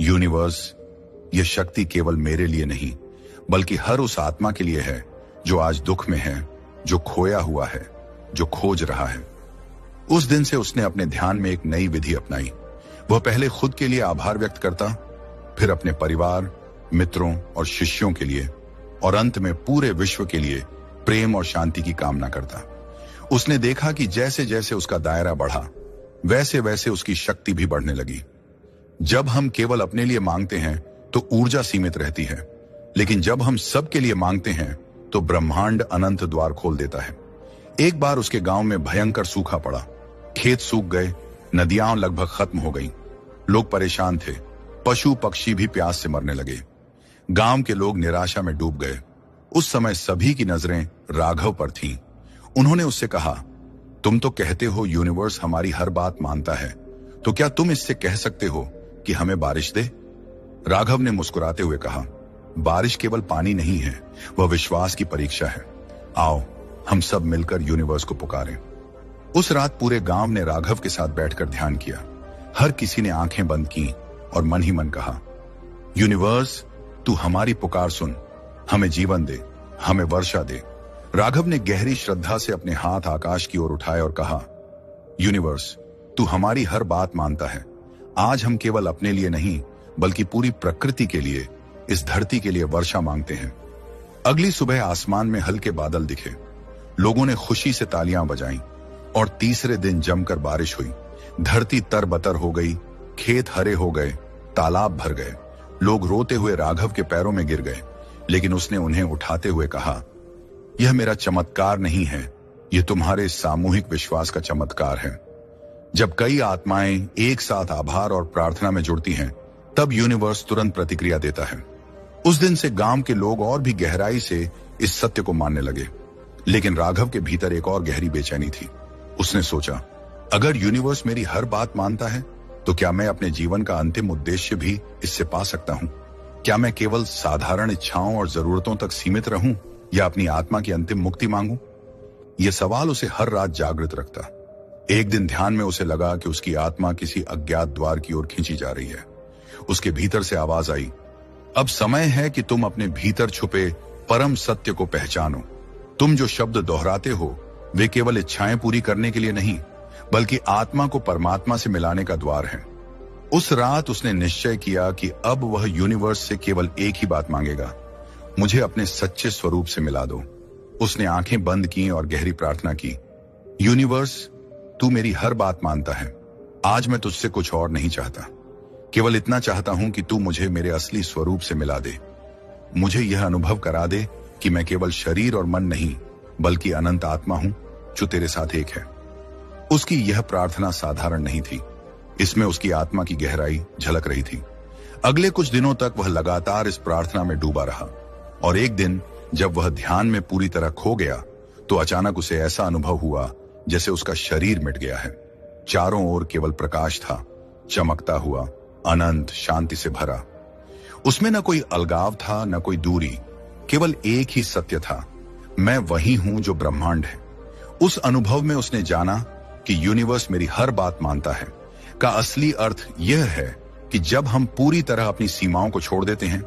यूनिवर्स, यह शक्ति केवल मेरे लिए नहीं, बल्कि हर उस आत्मा के लिए है जो आज दुख में है, जो खोया हुआ है, जो खोज रहा है। उस दिन से उसने अपने ध्यान में एक नई विधि अपनाई। वह पहले खुद के लिए आभार व्यक्त करता, फिर अपने परिवार, मित्रों और शिष्यों के लिए, और अंत में पूरे विश्व के लिए प्रेम और शांति की कामना करता। उसने देखा कि जैसे जैसे उसका दायरा बढ़ा, वैसे वैसे उसकी शक्ति भी बढ़ने लगी। जब हम केवल अपने लिए मांगते हैं तो ऊर्जा सीमित रहती है, लेकिन जब हम सबके लिए मांगते हैं तो ब्रह्मांड अनंत द्वार खोल देता है। एक बार उसके गांव में भयंकर सूखा पड़ा। खेत सूख गए, नदियां लगभग खत्म हो गईं। लोग परेशान थे, पशु पक्षी भी प्यास से मरने लगे। गांव के लोग निराशा में डूब गए। उस समय सभी की नजरें राघव पर थीं। उन्होंने उससे कहा, तुम तो कहते हो यूनिवर्स हमारी हर बात मानता है, तो क्या तुम इससे कह सकते हो कि हमें बारिश दे? राघव ने मुस्कुराते हुए कहा, बारिश केवल पानी नहीं है, वह विश्वास की परीक्षा है। आओ हम सब मिलकर यूनिवर्स को पुकारें। उस रात पूरे गांव ने राघव के साथ बैठकर ध्यान किया। हर किसी ने आंखें बंद की और मन ही मन कहा, यूनिवर्स, तू हमारी पुकार सुन, हमें जीवन दे, हमें वर्षा दे, राघव ने गहरी श्रद्धा से अपने हाथ आकाश की ओर उठाए और कहा, यूनिवर्स, तू हमारी हर बात मानता है। आज हम केवल अपने लिए नहीं बल्कि पूरी प्रकृति के लिए, इस धरती के लिए वर्षा मांगते हैं। अगली सुबह आसमान में हल्के बादल दिखे, लोगों ने खुशी से तालियां बजाईं और तीसरे दिन जमकर बारिश हुई। धरती तरबतर हो गई, खेत हरे हो गए, तालाब भर गए। लोग रोते हुए राघव के पैरों में गिर गए, लेकिन उसने उन्हें उठाते हुए कहा, यह मेरा चमत्कार नहीं है, यह तुम्हारे सामूहिक विश्वास का चमत्कार है। जब कई आत्माएं एक साथ आभार और प्रार्थना में जुड़ती हैं, तब यूनिवर्स तुरंत प्रतिक्रिया देता है। उस दिन से गांव के लोग और भी गहराई से इस सत्य को मानने लगे। लेकिन राघव के भीतर एक और गहरी बेचैनी थी। उसने सोचा, अगर यूनिवर्स मेरी हर बात मानता है तो क्या मैं अपने जीवन का अंतिम उद्देश्य भी इससे पा सकता हूं? क्या मैं केवल साधारण इच्छाओं और जरूरतों तक सीमित रहूं या अपनी आत्मा की अंतिम मुक्ति मांगूं? यह सवाल उसे हर रात जागृत रखता। एक दिन ध्यान में उसे लगा कि उसकी आत्मा किसी अज्ञात द्वार की ओर खींची जा रही है। उसके भीतर से आवाज आई, अब समय है कि तुम अपने भीतर छुपे परम सत्य को पहचानो। तुम जो शब्द दोहराते हो वे केवल इच्छाएं पूरी करने के लिए नहीं बल्कि आत्मा को परमात्मा से मिलाने का द्वार है। उस रात उसने निश्चय किया कि अब वह यूनिवर्स से केवल एक ही बात मांगेगा, मुझे अपने सच्चे स्वरूप से मिला दो। उसने आंखें बंद की और गहरी प्रार्थना की, यूनिवर्स, तू मेरी हर बात मानता है। आज मैं तुझसे कुछ और नहीं चाहता, केवल इतना चाहता हूं कि तू मुझे मेरे असली स्वरूप से मिला दे। मुझे यह अनुभव करा दे कि मैं केवल शरीर और मन नहीं बल्कि अनंत आत्मा हूं जो तेरे साथ एक है। उसकी यह प्रार्थना साधारण नहीं थी, इसमें उसकी आत्मा की गहराई झलक रही थी। अगले कुछ दिनों तक वह लगातार इस प्रार्थना में डूबा रहा और एक दिन जब वह ध्यान में पूरी तरह खो गया तो अचानक उसे ऐसा अनुभव हुआ जैसे उसका शरीर मिट गया है। चारों ओर केवल प्रकाश था, चमकता हुआ, अनंत शांति से भरा। उसमें न कोई अलगाव था, न कोई दूरी, केवल एक ही सत्य था, मैं वही हूं जो ब्रह्मांड है। उस अनुभव में उसने जाना कि यूनिवर्स मेरी हर बात मानता है का असली अर्थ यह है कि जब हम पूरी तरह अपनी सीमाओं को छोड़ देते हैं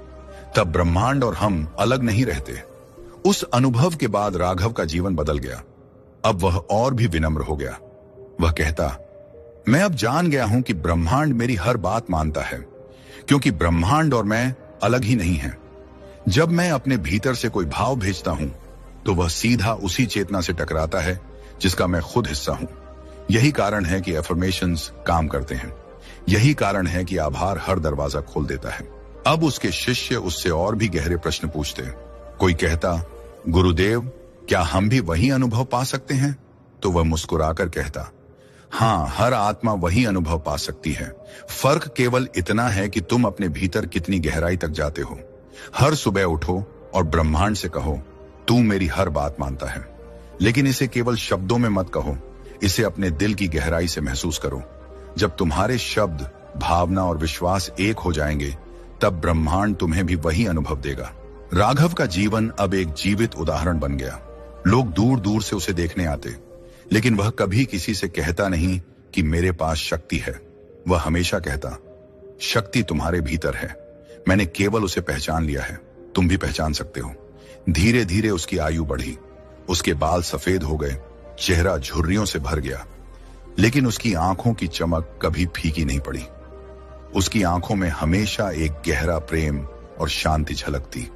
तब ब्रह्मांड और हम अलग नहीं रहते। उस अनुभव के बाद राघव का जीवन बदल गया। अब वह और भी विनम्र हो गया। वह कहता, मैं अब जान गया हूं कि ब्रह्मांड मेरी हर बात मानता है, क्योंकि ब्रह्मांड और मैं अलग ही नहीं हैं। जब मैं अपने भीतर से कोई भाव भेजता हूं तो वह सीधा उसी चेतना से टकराता है जिसका मैं खुद हिस्सा हूं। यही कारण है कि एफर्मेशंस काम करते हैं। यही कारण है कि आभार हर दरवाजा खोल देता है। अब उसके शिष्य उससे और भी गहरे प्रश्न पूछते। कोई कहता, गुरुदेव, क्या हम भी वही अनुभव पा सकते हैं? तो वह मुस्कुराकर कहता, हाँ, हर आत्मा वही अनुभव पा सकती है। फर्क केवल इतना है कि तुम अपने भीतर कितनी गहराई तक जाते हो। हर सुबह उठो और ब्रह्मांड से कहो, तू मेरी हर बात मानता है। लेकिन इसे केवल शब्दों में मत कहो, इसे अपने दिल की गहराई से महसूस करो। जब तुम्हारे शब्द, भावना और विश्वास एक हो जाएंगे तब ब्रह्मांड तुम्हें भी वही अनुभव देगा। राघव का जीवन अब एक जीवित उदाहरण बन गया। लोग दूर दूर से उसे देखने आते, लेकिन वह कभी किसी से कहता नहीं कि मेरे पास शक्ति है। वह हमेशा कहता, शक्ति तुम्हारे भीतर है, मैंने केवल उसे पहचान लिया है, तुम भी पहचान सकते हो। धीरे धीरे उसकी आयु बढ़ी, उसके बाल सफेद हो गए, चेहरा झुर्रियों से भर गया, लेकिन उसकी आंखों की चमक कभी फीकी नहीं पड़ी। उसकी आंखों में हमेशा एक गहरा प्रेम और शांति झलकती।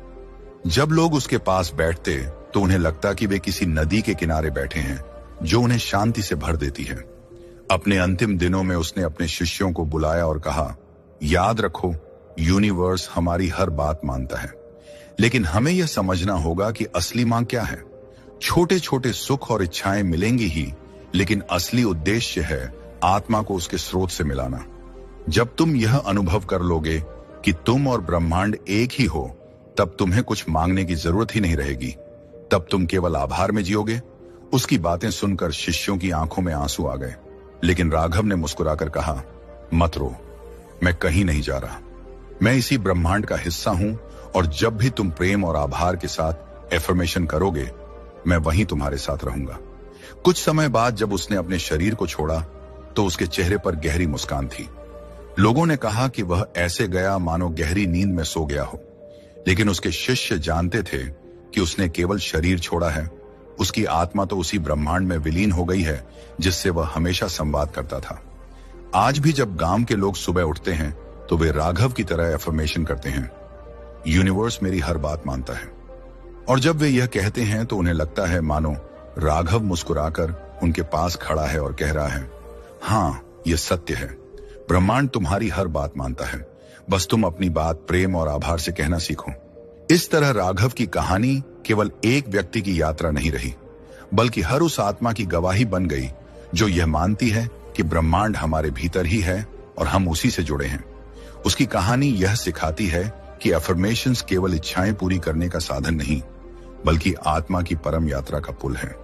जब लोग उसके पास बैठते तो उन्हें लगता कि वे किसी नदी के किनारे बैठे हैं जो उन्हें शांति से भर देती है। अपने अंतिम दिनों में उसने अपने शिष्यों को बुलाया और कहा, याद रखो, यूनिवर्स हमारी हर बात मानता है, लेकिन हमें यह समझना होगा कि असली मांग क्या है। छोटे छोटे सुख और इच्छाएं मिलेंगी ही, लेकिन असली उद्देश्य है आत्मा को उसके स्रोत से मिलाना। जब तुम यह अनुभव कर लोगे कि तुम और ब्रह्मांड एक ही हो, तब तुम्हें कुछ मांगने की जरूरत ही नहीं रहेगी। तब तुम केवल आभार में जियोगे। उसकी बातें सुनकर शिष्यों की आंखों में आंसू आ गए, लेकिन राघव ने मुस्कुराकर कहा, मत रो, मैं कहीं नहीं जा रहा, मैं इसी ब्रह्मांड का हिस्सा हूं और जब भी तुम प्रेम और आभार के साथ एफर्मेशन करोगे, मैं वहीं तुम्हारे साथ रहूंगा। कुछ समय बाद जब उसने अपने शरीर को छोड़ा तो उसके चेहरे पर गहरी मुस्कान थी। लोगों ने कहा कि वह ऐसे गया मानो गहरी नींद में सो गया हो, लेकिन उसके शिष्य जानते थे कि उसने केवल शरीर छोड़ा है, उसकी आत्मा तो उसी ब्रह्मांड में विलीन हो गई है जिससे वह हमेशा संवाद करता था। आज भी जब गांव के लोग सुबह उठते हैं तो वे राघव की तरह एफर्मेशन करते हैं, यूनिवर्स मेरी हर बात मानता है। और जब वे यह कहते हैं तो उन्हें लगता है मानो राघव मुस्कुराकर उनके पास खड़ा है और कह रहा है, हाँ यह सत्य है, ब्रह्मांड तुम्हारी हर बात मानता है, बस तुम अपनी बात प्रेम और आभार से कहना सीखो। इस तरह राघव की कहानी केवल एक व्यक्ति की यात्रा नहीं रही, बल्कि हर उस आत्मा की गवाही बन गई जो यह मानती है कि ब्रह्मांड हमारे भीतर ही है और हम उसी से जुड़े हैं। उसकी कहानी यह सिखाती है कि अफर्मेशंस केवल इच्छाएं पूरी करने का साधन नहीं, बल्कि आत्मा की परम यात्रा का पुल है।